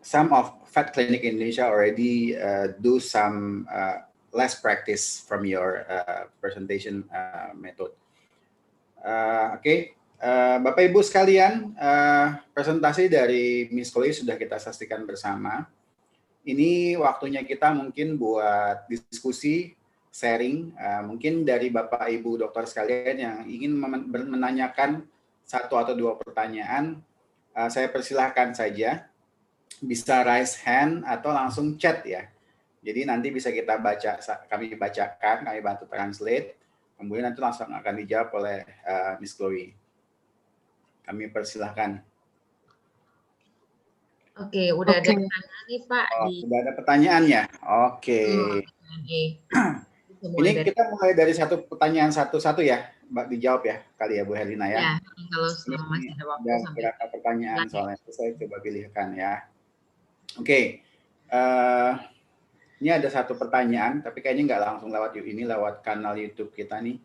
some of vet clinic in Indonesia already do some less practice from your presentation method. Oke. Bapak Ibu sekalian, presentasi dari Miss Chloe sudah kita saksikan bersama. Ini waktunya kita mungkin buat diskusi, sharing. Mungkin dari Bapak Ibu dokter sekalian yang ingin menanyakan satu atau dua pertanyaan, saya persilahkan saja. Bisa raise hand atau langsung chat ya. Jadi nanti bisa kita baca, kami bacakan, kami bantu translate. Kemudian nanti langsung akan dijawab oleh Miss Chloe. Kami persilahkan. Oke, udah ada pertanyaan nih Pak. Sudah ada pertanyaan ya? Oke. Ini kita mulai dari satu pertanyaan satu-satu ya, Mbak, dijawab ya kali ya Bu Helena ya. Ya, kalau masih ada waktu sampai beberapa pertanyaan soalnya saya coba pilihkan ya. Oke. Ini ada satu pertanyaan, tapi kayaknya nggak langsung lewat ini, lewat kanal YouTube kita nih.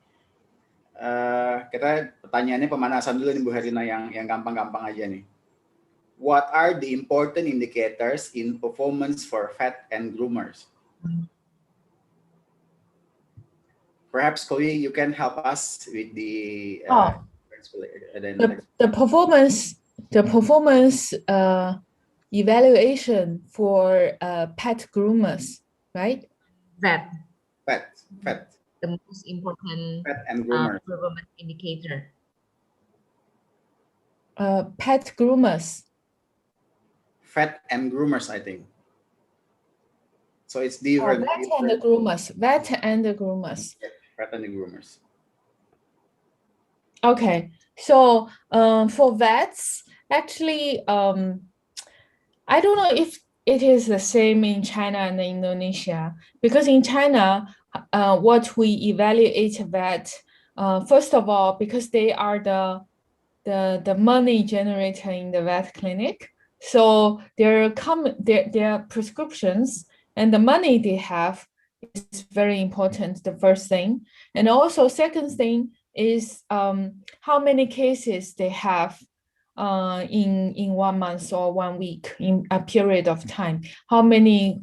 Kita pertanyaannya pemanasan dulu nih Bu Helena, yang gampang-gampang aja nih. What are the important indicators in performance for vet and groomers? Perhaps Chloe, you can help us with the performance evaluation for pet groomers, right? Vet. The most important pet and groomers performance indicator. pet groomers. Vet and groomers, I think. So it's Oh, different. vet and the groomers. Vet and the groomers. Yeah, vet and the groomers. Okay, so for vets, actually, I don't know if it is the same in China and Indonesia, because in China, what we evaluate vet, first of all, because they are the money generator in the vet clinic, so their prescriptions and the money they have is very important, the first thing. And also second thing is how many cases they have in 1 month or 1 week, in a period of time, how many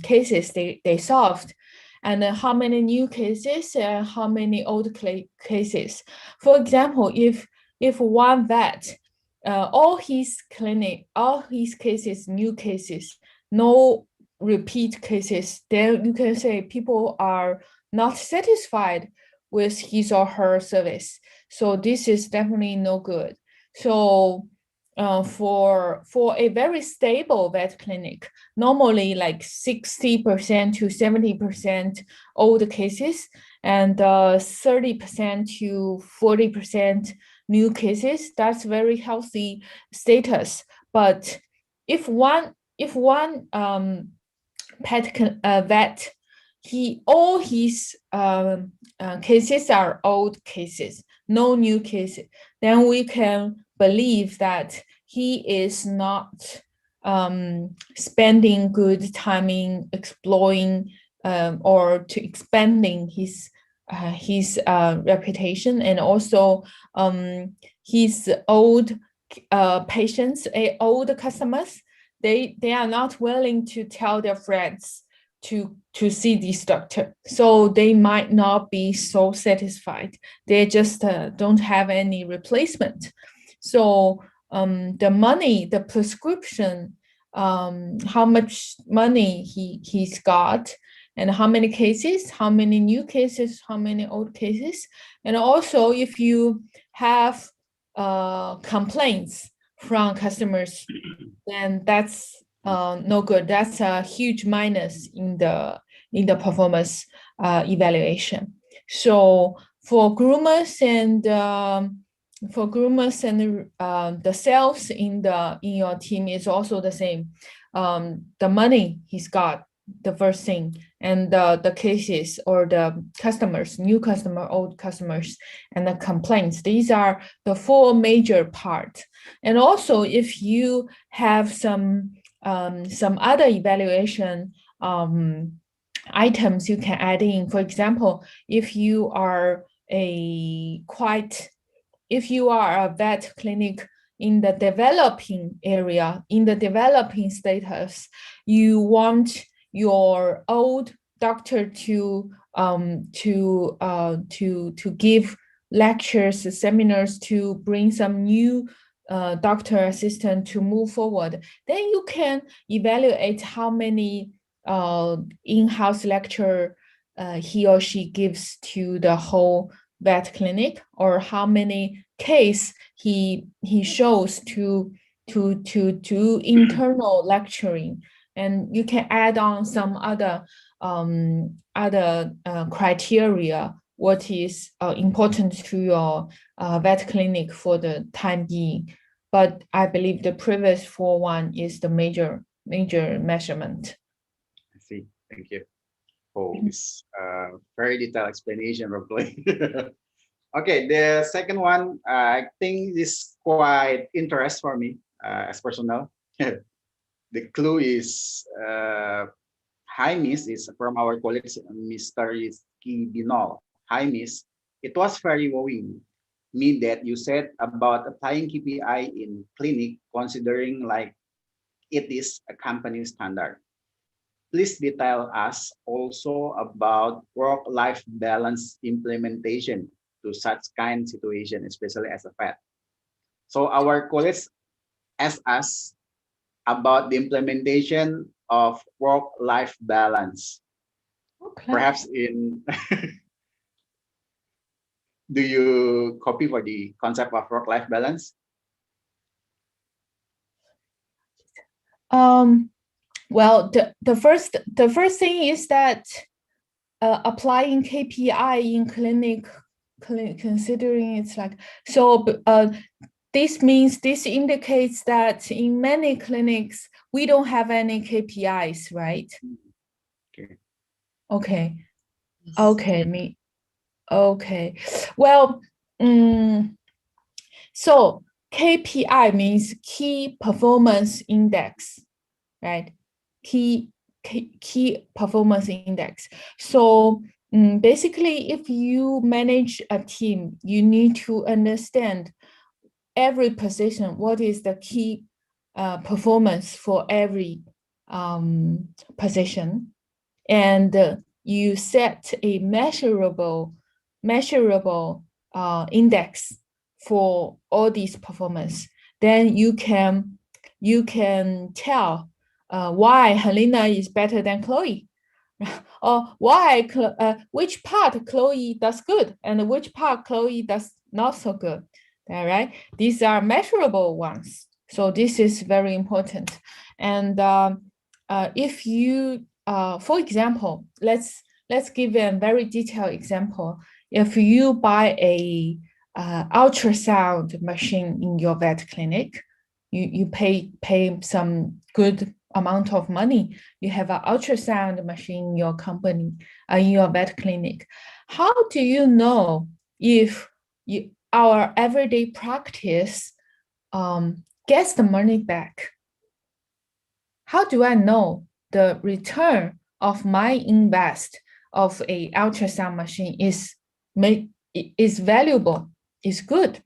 cases they solved, and how many new cases and how many old cases. For example, if one vet, all his cases, new cases, no repeat cases, then you can say people are not satisfied with his or her service. So this is definitely no good. So for a very stable vet clinic, normally like 60% to 70% old cases and 30% to 40% new cases, that's very healthy status. But if one vet, all his cases are old cases, no new cases, then we can believe that he is not spending good time in exploring or to expanding his reputation, and also his old patients, old customers, they are not willing to tell their friends to see this doctor, so they might not be so satisfied. They just don't have any replacement. So the prescription, how much money he's got, and how many cases, how many new cases, how many old cases, and also if you have complaints from customers, then that's no good. That's a huge minus in the performance evaluation. So for groomers and the sales in your team is also the same. The money he's got, the first thing, and the cases or the customers, new customer, old customers, and the complaints. These are the four major parts. And also, if you have some other evaluation items you can add in. For example, if you are a vet clinic in the developing area, in the developing status, you want your old doctor to give lectures, seminars, to bring some new doctor assistant to move forward, then you can evaluate how many in-house lecture he or she gives to the whole vet clinic, or how many case he shows to internal lecturing. And you can add on some other criteria what is important to your vet clinic for the time being. But I believe the previous 4-1 is the major measurement. I see. Thank you for this very detailed explanation, probably. Okay, the second one, I think is quite interest for me as personal. The clue is hi miss, is from our colleague Mr. Rizky Binol. Hi miss, it was very wowing me that you said about applying KPI in clinic, considering like it is a company standard. Please detail us also about work-life balance implementation to such kind situation, especially as a vet. So our colleagues asked us about the implementation of work-life balance. Okay. Perhaps in do you copy for the concept of work-life balance? Well, the first thing is that applying KPI in clinic, considering it's like so. This indicates that in many clinics we don't have any KPIs, right? Okay. Okay. Yes. Okay. Okay. Well, so KPI means key performance index, right? Key performance index. So basically, if you manage a team, you need to understand every position, what is the key performance for every position, and you set a measurable index for all these performance. Then you can tell why Helena is better than Chloe, or why which part Chloe does good and which part Chloe does not so good. All right, these are measurable ones. So this is very important. And if you, for example, let's give a very detailed example. If you buy a ultrasound machine in your vet clinic, you pay some good amount of money. You have an ultrasound machine in your company, in your vet clinic. How do you know if our everyday practice gets the money back? How do I know the return of my invest of a ultrasound machine is valuable, is good?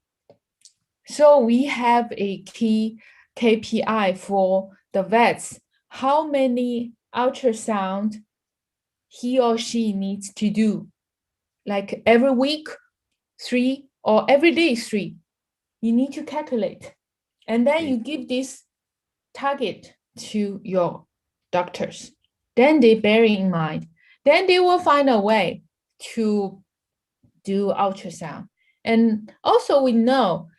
So we have a key KPI for the vets. How many ultrasound he or she needs to do? Like every week, 3, or every day, 3. You need to calculate. And then you give this target to your doctors. Then they bear in mind. Then they will find a way to do ultrasound. And also we know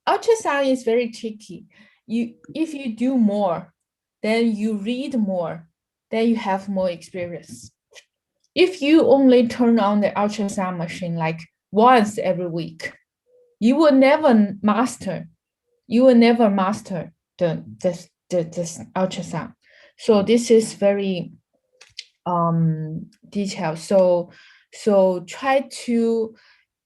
ultrasound is very tricky. If you do more, then you read more, then you have more experience. If you only turn on the ultrasound machine like once every week, you will never master. You will never master the ultrasound. So this is very detailed. So try to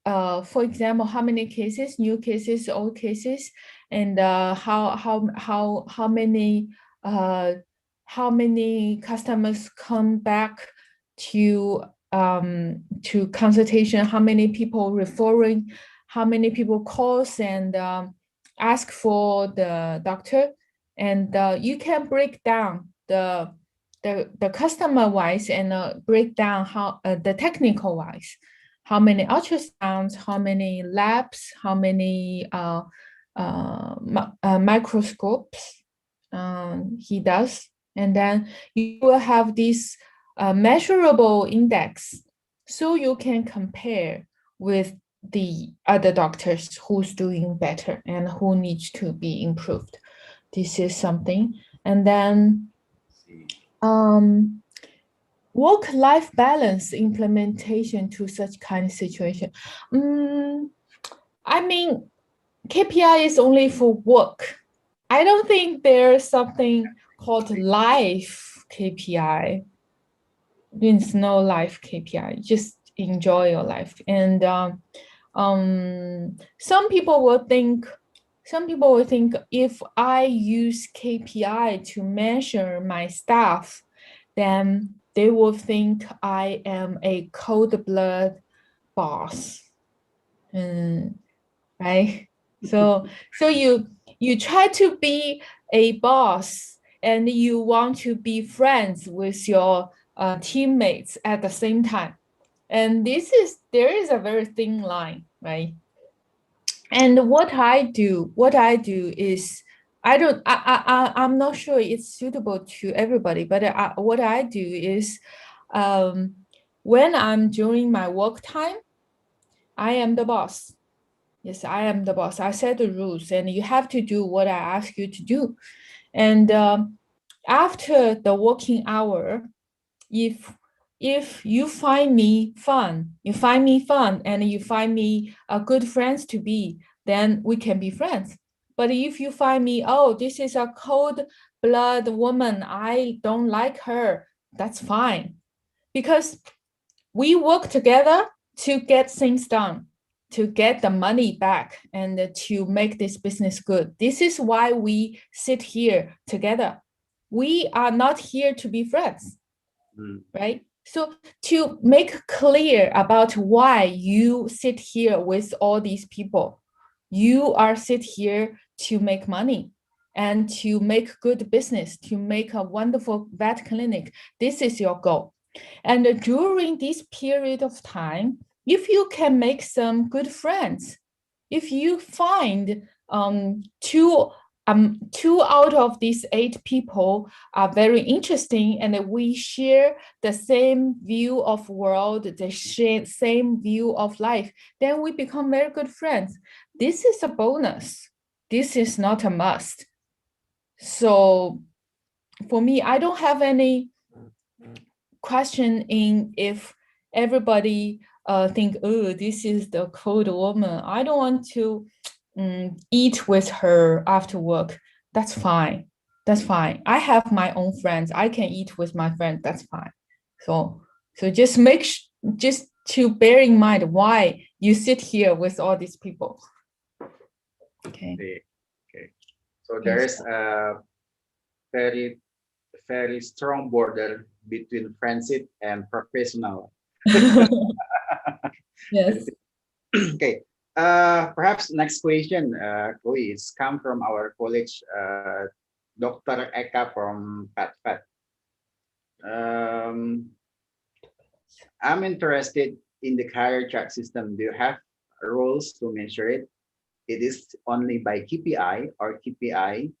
for example, how many cases, new cases, old cases, and how many customers come back to consultation, how many people referring, how many people calls and ask for the doctor, and you can break down the customer wise and break down how the technical wise, how many ultrasounds, how many labs, how many microscopes he does. And then you will have this measurable index, so you can compare with the other doctors who's doing better and who needs to be improved. This is something. And then work-life balance implementation to such kind of situation. I mean, KPI is only for work. I don't think there's something called life KPI. There's no life KPI. Just enjoy your life. And some people will think if I use KPI to measure my staff, then they will think I am a cold-blooded boss, right? So you try to be a boss and you want to be friends with your teammates at the same time, and there is a very thin line, right? And what I do is I'm not sure it's suitable to everybody, but what I do is when I'm during my work time, I am the boss. Yes, I am the boss. I set the rules, and you have to do what I ask you to do. And after the working hour, if you find me fun, and you find me a good friends to be, then we can be friends. But if you find me, oh, this is a cold blood woman, I don't like her, that's fine. Because we work together to get things done, to get the money back, and to make this business good. This is why we sit here together. We are not here to be friends, right? So to make clear about why you sit here with all these people, you are sit here to make money and to make good business, to make a wonderful vet clinic. This is your goal. And during this period of time, if you can make some good friends, if you find two out of these 8 people are very interesting, and we share the same view of world, the same view of life, then we become very good friends. This is a bonus. This is not a must. So for me, I don't have any question in if everybody think, oh, this is the cold woman, I don't want to eat with her after work. That's fine. That's fine. I have my own friends. I can eat with my friends. That's fine. So just just to bear in mind why you sit here with all these people. Okay. Okay. So there is a very strong border between friendship and professional. Yes. Okay. Perhaps next question, Chloe, it's come from our colleague, Dr. Eka from PetFed. I'm interested in the career track system. Do you have rules to measure it? It is only by KPI or KPI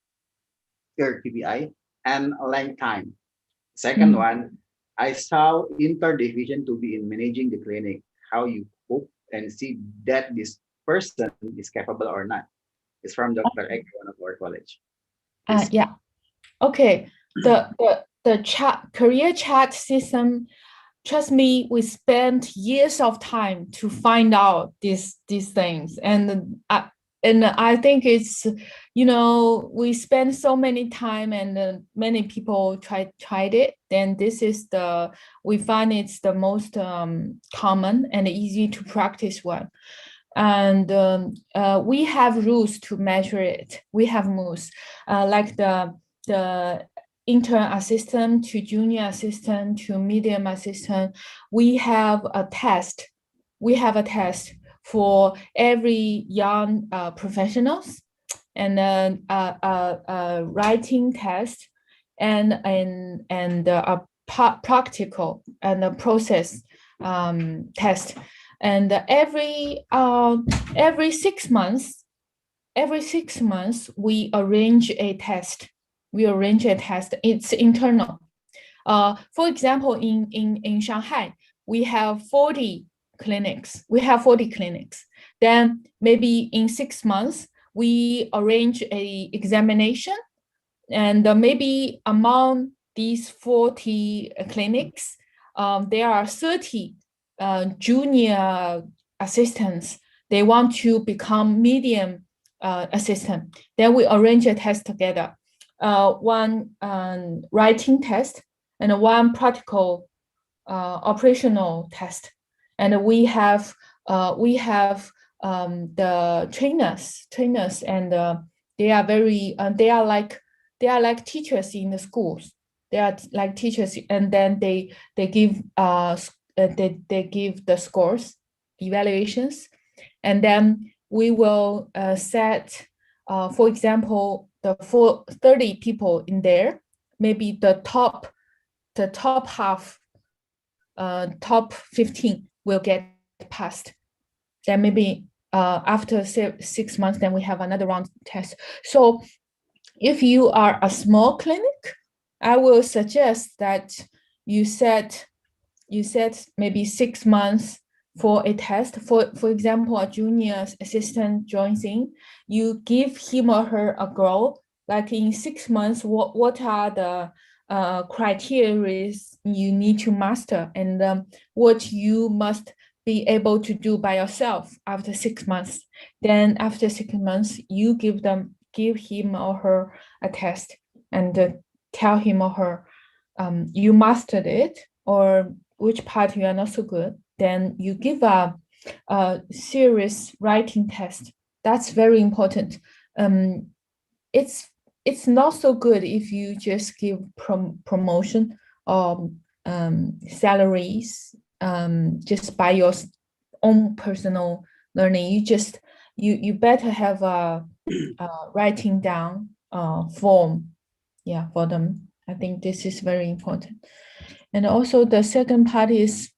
and length time. Second one, I saw interdivision to be in managing the clinic. How you hope and see that this person is capable or not. It's from Dr. Ek, one of our college. Yeah. Okay. The chat career chat system, trust me, we spent years of time to find out these things, and I think it's, we spend so many time, and many people tried it. Then this is we find it's the most common and easy to practice one. And we have rules to measure it. We have rules like the intern assistant to junior assistant to medium assistant. We have a test. We have a test for every young professionals, and then a writing test, and a practical and a process test. And every 6 months, we arrange a test. It's internal. For example, in Shanghai, we have 40 clinics. Then maybe in 6 months, we arrange a examination, and maybe among these 40 clinics, there are 30 junior assistants. They want to become medium assistant. Then we arrange a test together, one writing test and one practical operational test. And we have the trainers, and they are like teachers in the schools. They are like teachers, and then they give they give the scores, evaluations, and then we will set, for example, the 30 people in there, maybe the top half, top 15 will get passed. Then maybe after 6 months, then we have another round test. So if you are a small clinic, I will suggest that you set maybe 6 months for a test. For example, a junior assistant joins in, you give him or her a goal, like in 6 months, what are the criteria you need to master, and what you must be able to do by yourself after 6 months. Then after 6 months, you give him or her a test and tell him or her you mastered it, or which part you are not so good. Then you give a serious writing test. That's very important. It's not so good if you just give promotion or salaries just by your own personal learning. You better have a writing down form, yeah, for them. I think this is very important. And also the second part is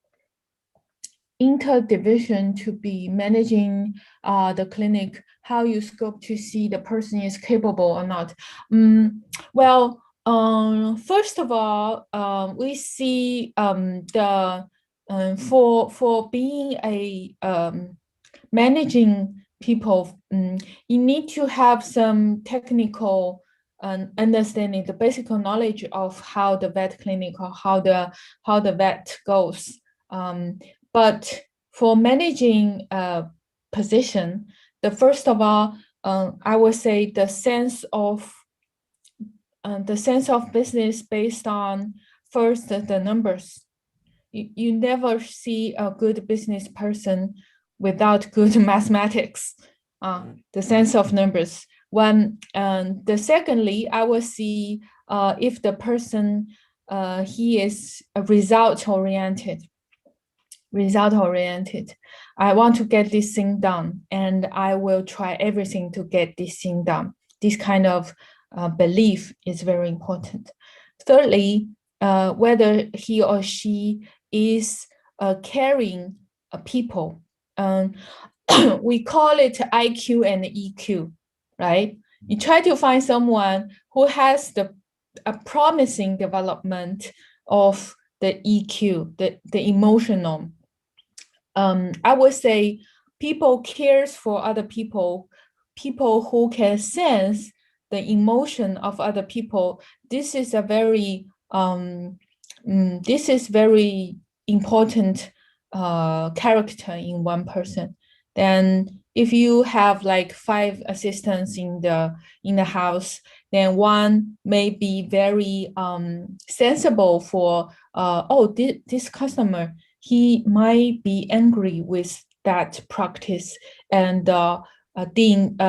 interdivision, to be managing the clinic, how you scope to see the person is capable or not. Well, first of all, we see the for being a managing people, you need to have some technical understanding, the basic knowledge of how the vet clinic or how the vet goes. But for managing a position, the first of all, I would say the sense of business based on first the numbers. You never see a good business person without good mathematics, the sense of numbers. The secondly, I will see if the person he is result oriented. I want to get this thing done, and I will try everything to get this thing done. This kind of belief is very important. Thirdly, whether he or she is caring people. We call it IQ and EQ, right? You try to find someone who has a promising development of the EQ, the emotional. I would say people cares for other people who can sense the emotion of other people. This is a very important character in one person. Then if you have like 5 assistants in the house, then one may be very sensible for this customer, he might be angry with that practice, and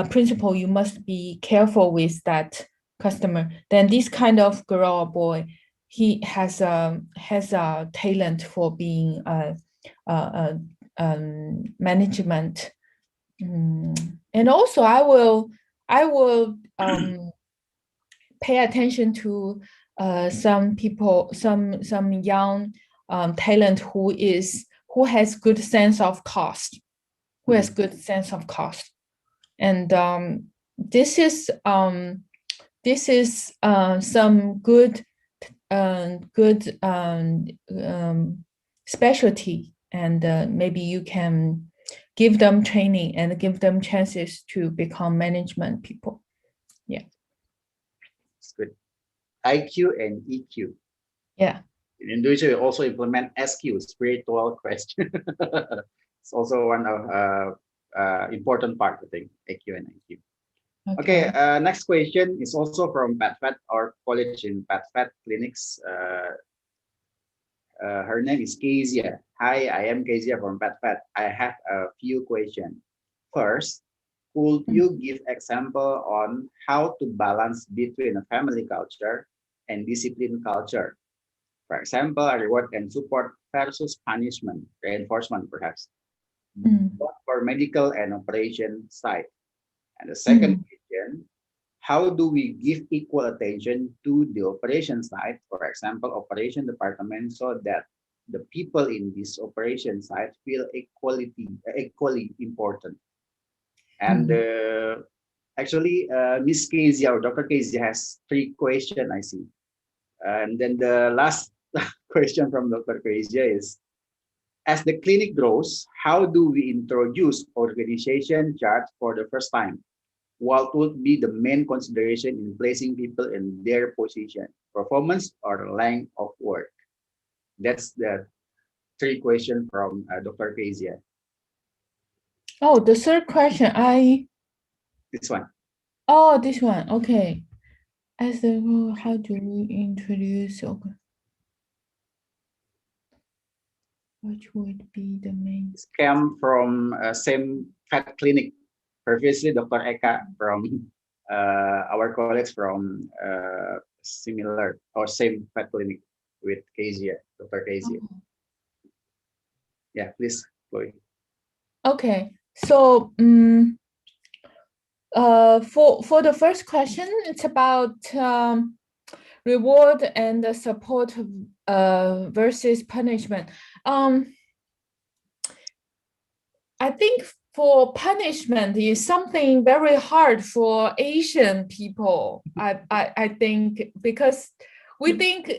principle, you must be careful with that customer. Then this kind of girl or boy, he has a talent for being management. And also I will pay attention to some people, some young talent who has good sense of cost, and this is some good specialty, and maybe you can give them training and give them chances to become management people. Yeah, it's good. IQ and EQ. Yeah. In Indonesia, we also implement SQ, spiritual question. It's also one of important part, I think, IQ and EQ. Okay, next question is also from PetVet, our college in PetVet clinics. Her name is Kezia. Hi, I am Kezia from PetVet. I have a few questions. First, could you give example on how to balance between a family culture and discipline culture? For example, reward and support versus punishment, reinforcement perhaps, both for medical and operation side. And the second question, how do we give equal attention to the operation side, for example, operation department, so that the people in this operation side feel equally important? And actually, Miss Kezia or Dr. Kezia has 3 questions, I see. And then the last question from Dr. Kezia is, as the clinic grows, how do we introduce organization chart for the first time? What would be the main consideration in placing people in their position, performance or length of work? That's the three questions from Dr. Kezia. Oh, the third question, This one. oh, this one, okay. As the rule, how do we introduce, okay. Which would be the main? This came from same vet clinic. Previously, Dr. Eka from our colleagues from similar or same vet clinic with Kezia, Dr. Kezia. Oh. Yeah, please, Chloe. Okay, so for the first question, it's about reward and the support versus punishment. I think for punishment is something very hard for Asian people. I think because we think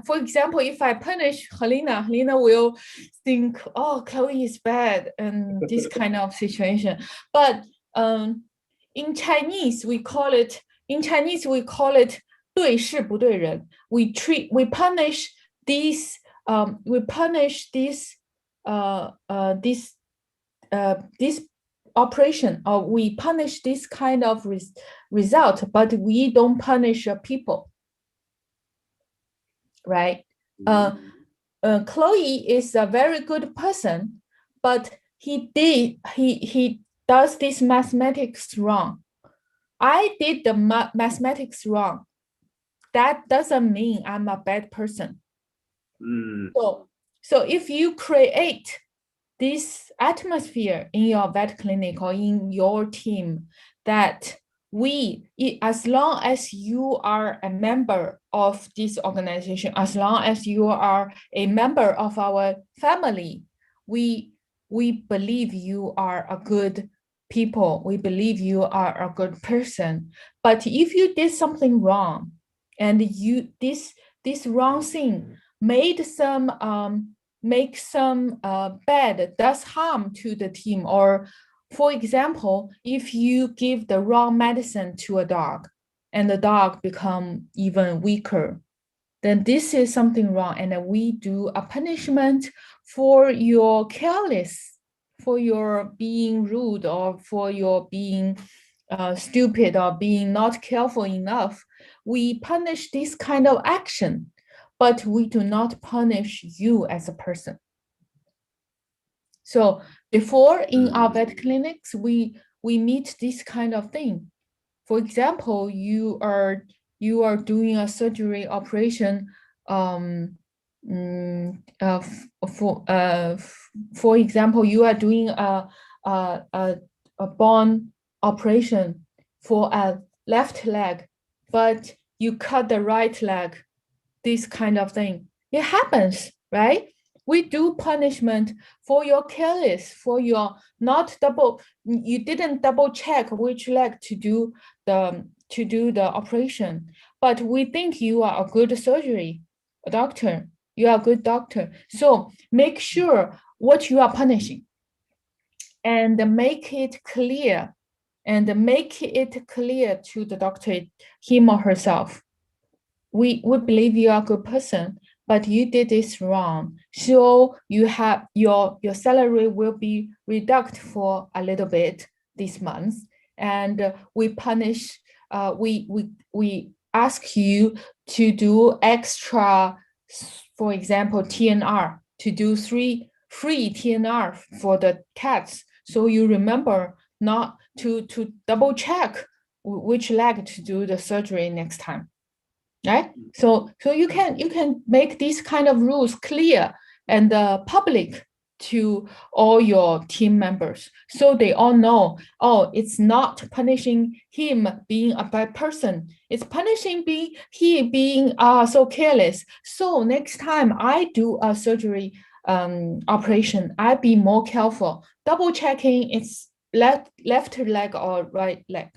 for example, if I punish Helena will think, oh, Chloe is bad and this kind of situation. But in Chinese we call it 对事不对人. We punish this this operation, or we punish this kind of result, but we don't punish people, right? Chloe is a very good person, but he does this mathematics wrong. I did the mathematics wrong. That doesn't mean I'm a bad person. So if you create this atmosphere in your vet clinic or in your team, that as long as you are a member of this organization, as long as you are a member of our family, we believe you are a good people. We believe you are a good person. But if you did something wrong, and this wrong thing make some bad, does harm to the team, or for example, if you give the wrong medicine to a dog and the dog become even weaker, then this is something wrong, and we do a punishment for your careless, for your being rude, or for your being stupid, or being not careful enough. We punish this kind of action, but we do not punish you as a person. So before in our vet clinics, we meet this kind of thing. For example, you are doing a surgery operation. For example, you are doing a bone operation for a left leg, but you cut the right leg. This kind of thing, it happens, right? We do punishment for your careless, for your you didn't double check which leg to do the operation, but we think you are a good doctor. You are a good doctor. So make sure what you are punishing, and make it clear, to the doctor, him or herself. We believe you are a good person, but you did this wrong. So you have your salary will be reduced for a little bit this month, and we punish. We ask you to do extra, for example, TNR, to do 3 free TNR for the cats. So you remember not to double check which leg to do the surgery next time. Right? So you can make these kind of rules clear and public to all your team members, so they all know, oh, it's not punishing him being a bad person, it's punishing he being so careless. So next time I do a surgery operation, I be more careful, double checking it's left leg or right leg,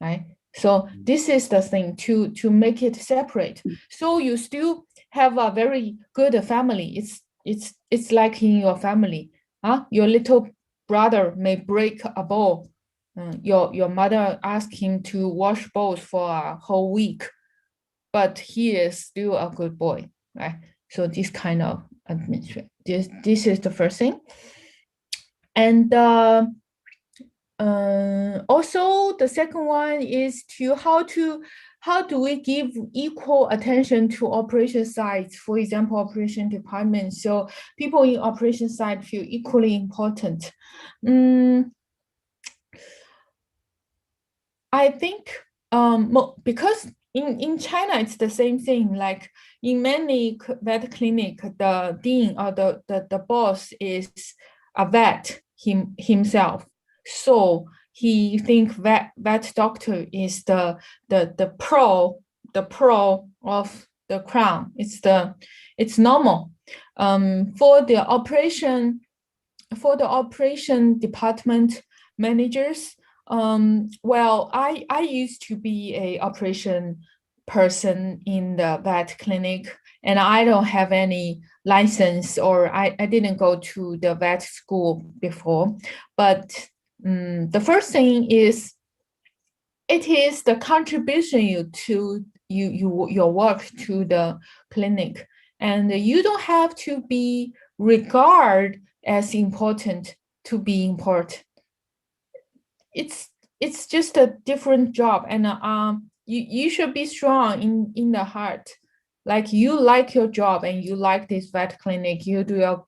right? So this is the thing, to make it separate. So you still have a very good family. It's it's like in your family. Your little brother may break a bowl. Your mother asked him to wash bowls for a whole week, but he is still a good boy, right? So this kind of administration. This is the first thing. And also the second one is how do we give equal attention to operation sites, for example, operation department, so people in operation site feel equally important. I think because in China it's the same thing. Like in many vet clinic, the dean or the boss is a vet himself. So he think vet doctor is the pro of the crown. It's normal. For the operation department managers, well, I used to be a operation person in the vet clinic, and I don't have any license, or I didn't go to the vet school before. But the first thing is, it is the contribution your work to the clinic, and you don't have to be regarded as important to be important. It's just a different job, and you should be strong in the heart, like you like your job and you like this vet clinic, you do your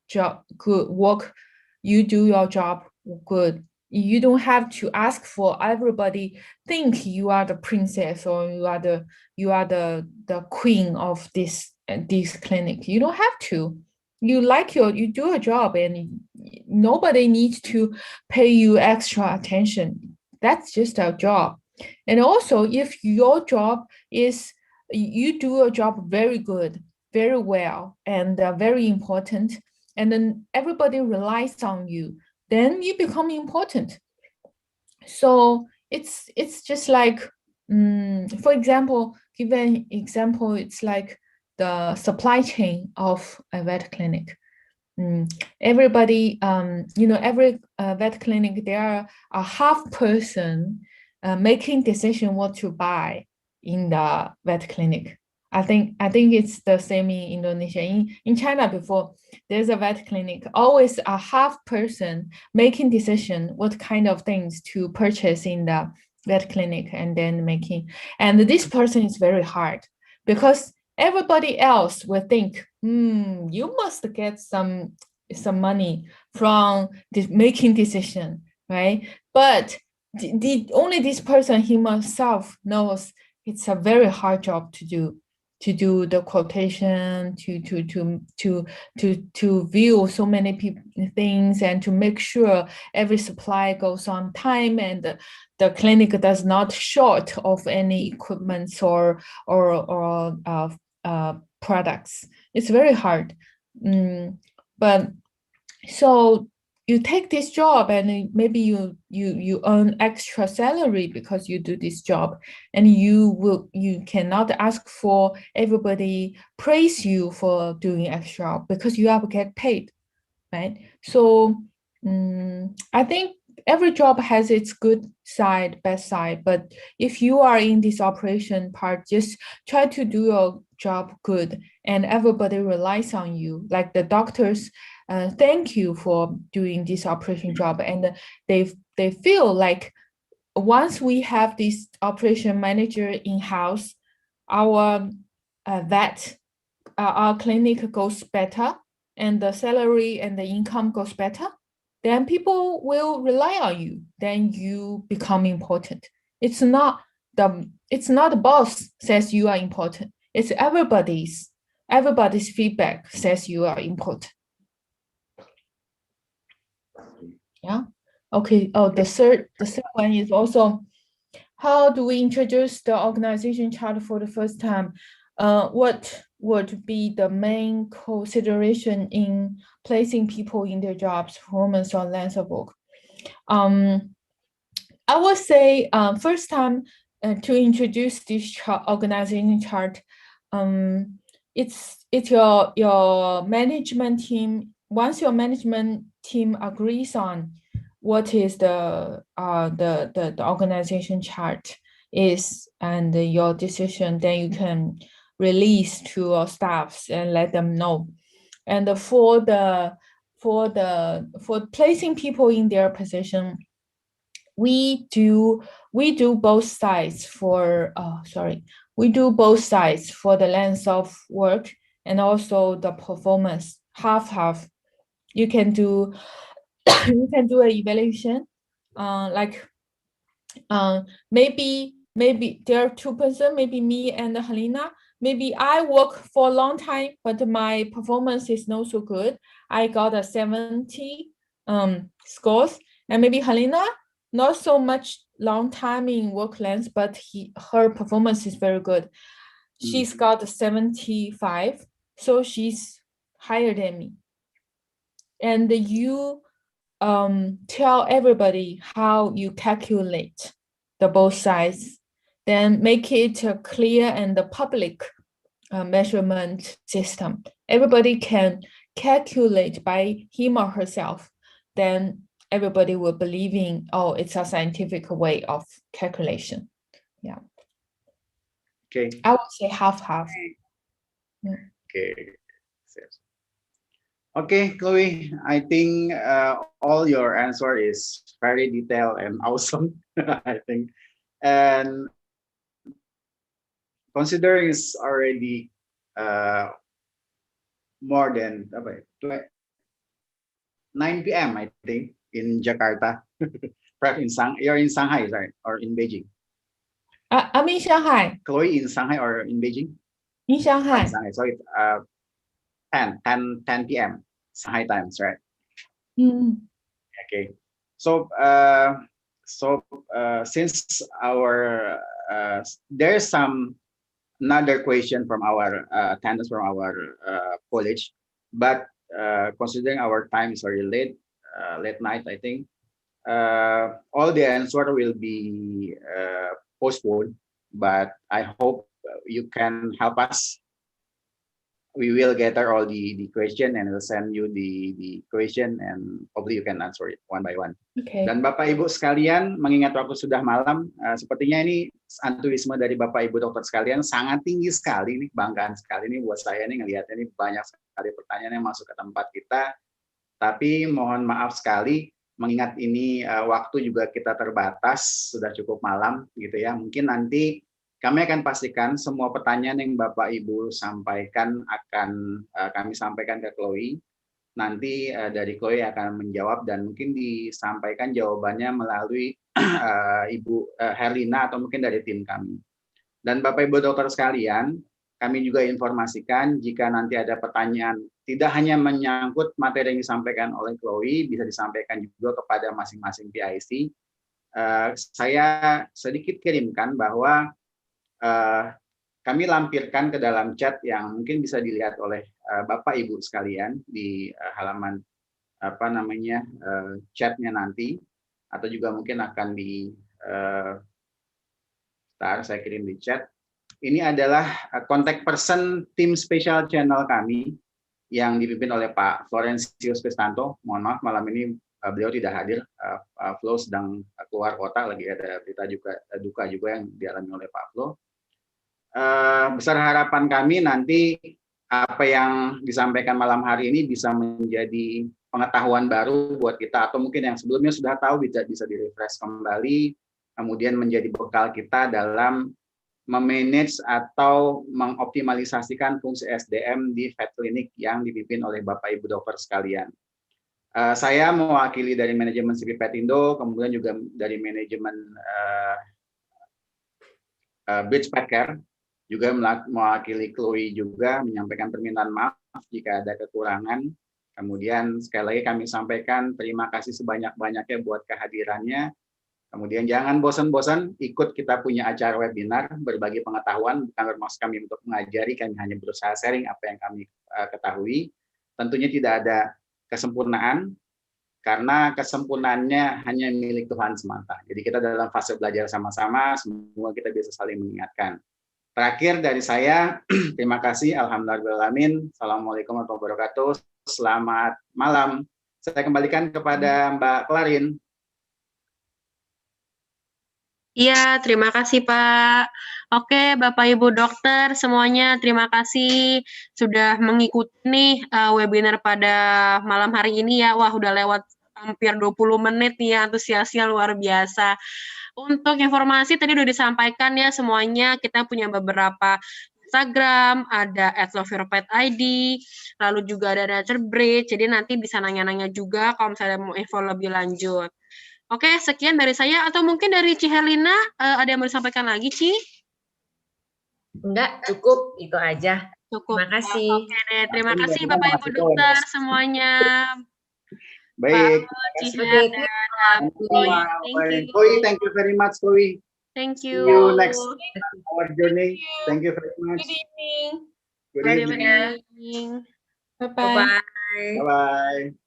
job good work, you do your job good. You don't have to ask for everybody think you are the princess or you are the queen of this clinic. You don't have to. You do a job, and nobody needs to pay you extra attention. That's just our job. And also, if your job is, you do a job very good, very well, and very important, and then everybody relies on you, then you become important. So it's just like, for example, give an example, it's like the supply chain of a vet clinic. Everybody, every vet clinic, there are a half person making decision what to buy in the vet clinic. I think it's the same in Indonesia. In China before, there's a vet clinic, always a half person making decision what kind of things to purchase in the vet clinic, and then making, and this person is very hard because everybody else will think, you must get some money from this making decision, right? But only this person himself knows it's a very hard job to do the quotation, to view so many things, and to make sure every supply goes on time, and the clinic does not short of any equipment or products. It's very hard. But so you take this job, and maybe you earn extra salary because you do this job, and you cannot ask for everybody praise you for doing extra because you have to get paid, right? So I think every job has its good side, bad side, but if you are in this operation part, just try to do your job good, and everybody relies on you. Like the doctors, thank you for doing this operation job, and they feel like once we have this operation manager in house, our our clinic goes better, and the salary and the income goes better, then people will rely on you. Then you become important. It's not the boss says you are important. It's everybody's feedback says you are important. Yeah. Okay. Oh, the third one is also, how do we introduce the organization chart for the first time? What would be the main consideration in placing people in their jobs, performance, or length of work? I would say first time to introduce this organization chart, it's your management team. Once your management team agrees on what is the organization chart is and your decision, then you can release to your staffs and let them know. And for placing people in their position, we do both sides for we do both sides for the length of work and also the performance, half. You can do you can do an evaluation, like maybe there are two persons, maybe me and Helena. Maybe I work for a long time, but my performance is not so good. I got a 70 scores, and maybe Helena not so much long time in work length, but her performance is very good. She's got 75, so she's higher than me. And you tell everybody how you calculate the both sides, then make it a clear and the public measurement system. Everybody can calculate by him or herself. Then everybody will believe in, oh, it's a scientific way of calculation. Yeah. Okay. I would say half. Yeah. Okay. Okay, Chloe, I think all your answer is very detailed and awesome, I think. And considering it's already more than 9 p.m., I think, in Jakarta. Perhaps you're in Shanghai, right? Or in Beijing? I'm in Shanghai. Chloe in Shanghai or in Beijing? In Shanghai. In Shanghai. So it's 10 p.m. Shanghai times, right? Okay. So since our there's another question from our attendants from our college, but considering our time is very late night, I think all the answer will be postponed. But I hope you can help us. We will gather all the question and we'll send you the question and hopefully you can answer it one by one. Okay. Dan Bapak Ibu sekalian, mengingat waktu sudah malam, sepertinya ini antusiasme dari Bapak Ibu dokter sekalian sangat tinggi sekali nih, banggaan sekali nih buat saya nih ngelihatnya nih banyak sekali pertanyaan yang masuk ke tempat kita. Tapi mohon maaf sekali, mengingat ini waktu juga kita terbatas, sudah cukup malam gitu ya. Mungkin nanti kami akan pastikan semua pertanyaan yang Bapak Ibu sampaikan akan kami sampaikan ke Chloe. Nanti dari Chloe akan menjawab dan mungkin disampaikan jawabannya melalui Ibu Herlina atau mungkin dari tim kami. Dan Bapak Ibu dokter sekalian, kami juga informasikan jika nanti ada pertanyaan tidak hanya menyangkut materi yang disampaikan oleh Chloe, bisa disampaikan juga kepada masing-masing PIC. Saya sedikit kirimkan bahwa kami lampirkan ke dalam chat yang mungkin bisa dilihat oleh Bapak Ibu sekalian di halaman chatnya nanti, atau juga mungkin akan saya kirim di chat. Ini adalah contact person tim special channel kami yang dipimpin oleh Pak Florencius Cristanto. Mohon maaf malam ini beliau tidak hadir. Flo sedang keluar kota, lagi ada berita juga duka juga yang dialami oleh Pak Flo. Besar harapan kami nanti apa yang disampaikan malam hari ini bisa menjadi pengetahuan baru buat kita, atau mungkin yang sebelumnya sudah tahu bisa di-refresh kembali, kemudian menjadi bekal kita dalam memanage atau mengoptimalisasikan fungsi SDM di vet clinic yang dipimpin oleh Bapak Ibu dokter sekalian. Saya mewakili dari manajemen CP Petindo, kemudian juga dari manajemen Bridge Pet Care, juga mewakili Chloe juga menyampaikan permintaan maaf jika ada kekurangan. Kemudian sekali lagi kami sampaikan terima kasih sebanyak-banyaknya buat kehadirannya. Kemudian jangan bosan-bosan ikut kita punya acara webinar berbagi pengetahuan, bukan bermaksud kami untuk mengajari, kami hanya berusaha sharing apa yang kami ketahui. Tentunya tidak ada kesempurnaan, karena kesempurnaannya hanya milik Tuhan semata. Jadi kita dalam fase belajar sama-sama, semua kita bisa saling mengingatkan. Terakhir dari saya, terima kasih. Alhamdulillahirrahmanirrahim. Assalamualaikum warahmatullahi wabarakatuh. Selamat malam. Saya kembalikan kepada Mbak Klarin. Iya, terima kasih Pak. Oke, Bapak Ibu dokter semuanya terima kasih sudah mengikuti nih webinar pada malam hari ini ya. Wah, udah lewat hampir 20 menit nih ya, antusiasnya luar biasa. Untuk informasi tadi udah disampaikan ya semuanya, kita punya beberapa Instagram, ada @loveyourpetid, lalu juga ada Nature Bridge, jadi nanti bisa nanya-nanya juga kalau misalnya mau info lebih lanjut. Oke, sekian dari saya, atau mungkin dari Ci Herlina, ada yang mau disampaikan lagi, Ci? Enggak, cukup, itu aja. Cukup. Terima kasih. Oke deh, terima kasih Bapak Ibu dokter semuanya. Baik, Pak Ci terima Her Oke, dan Chloe, thank you. Chloe, thank you very much, Chloe. Thank See you. you next our journey. Thank Thank you. you very much. Good evening. Good Good evening. evening. Bye-bye. bye-bye. Bye-bye.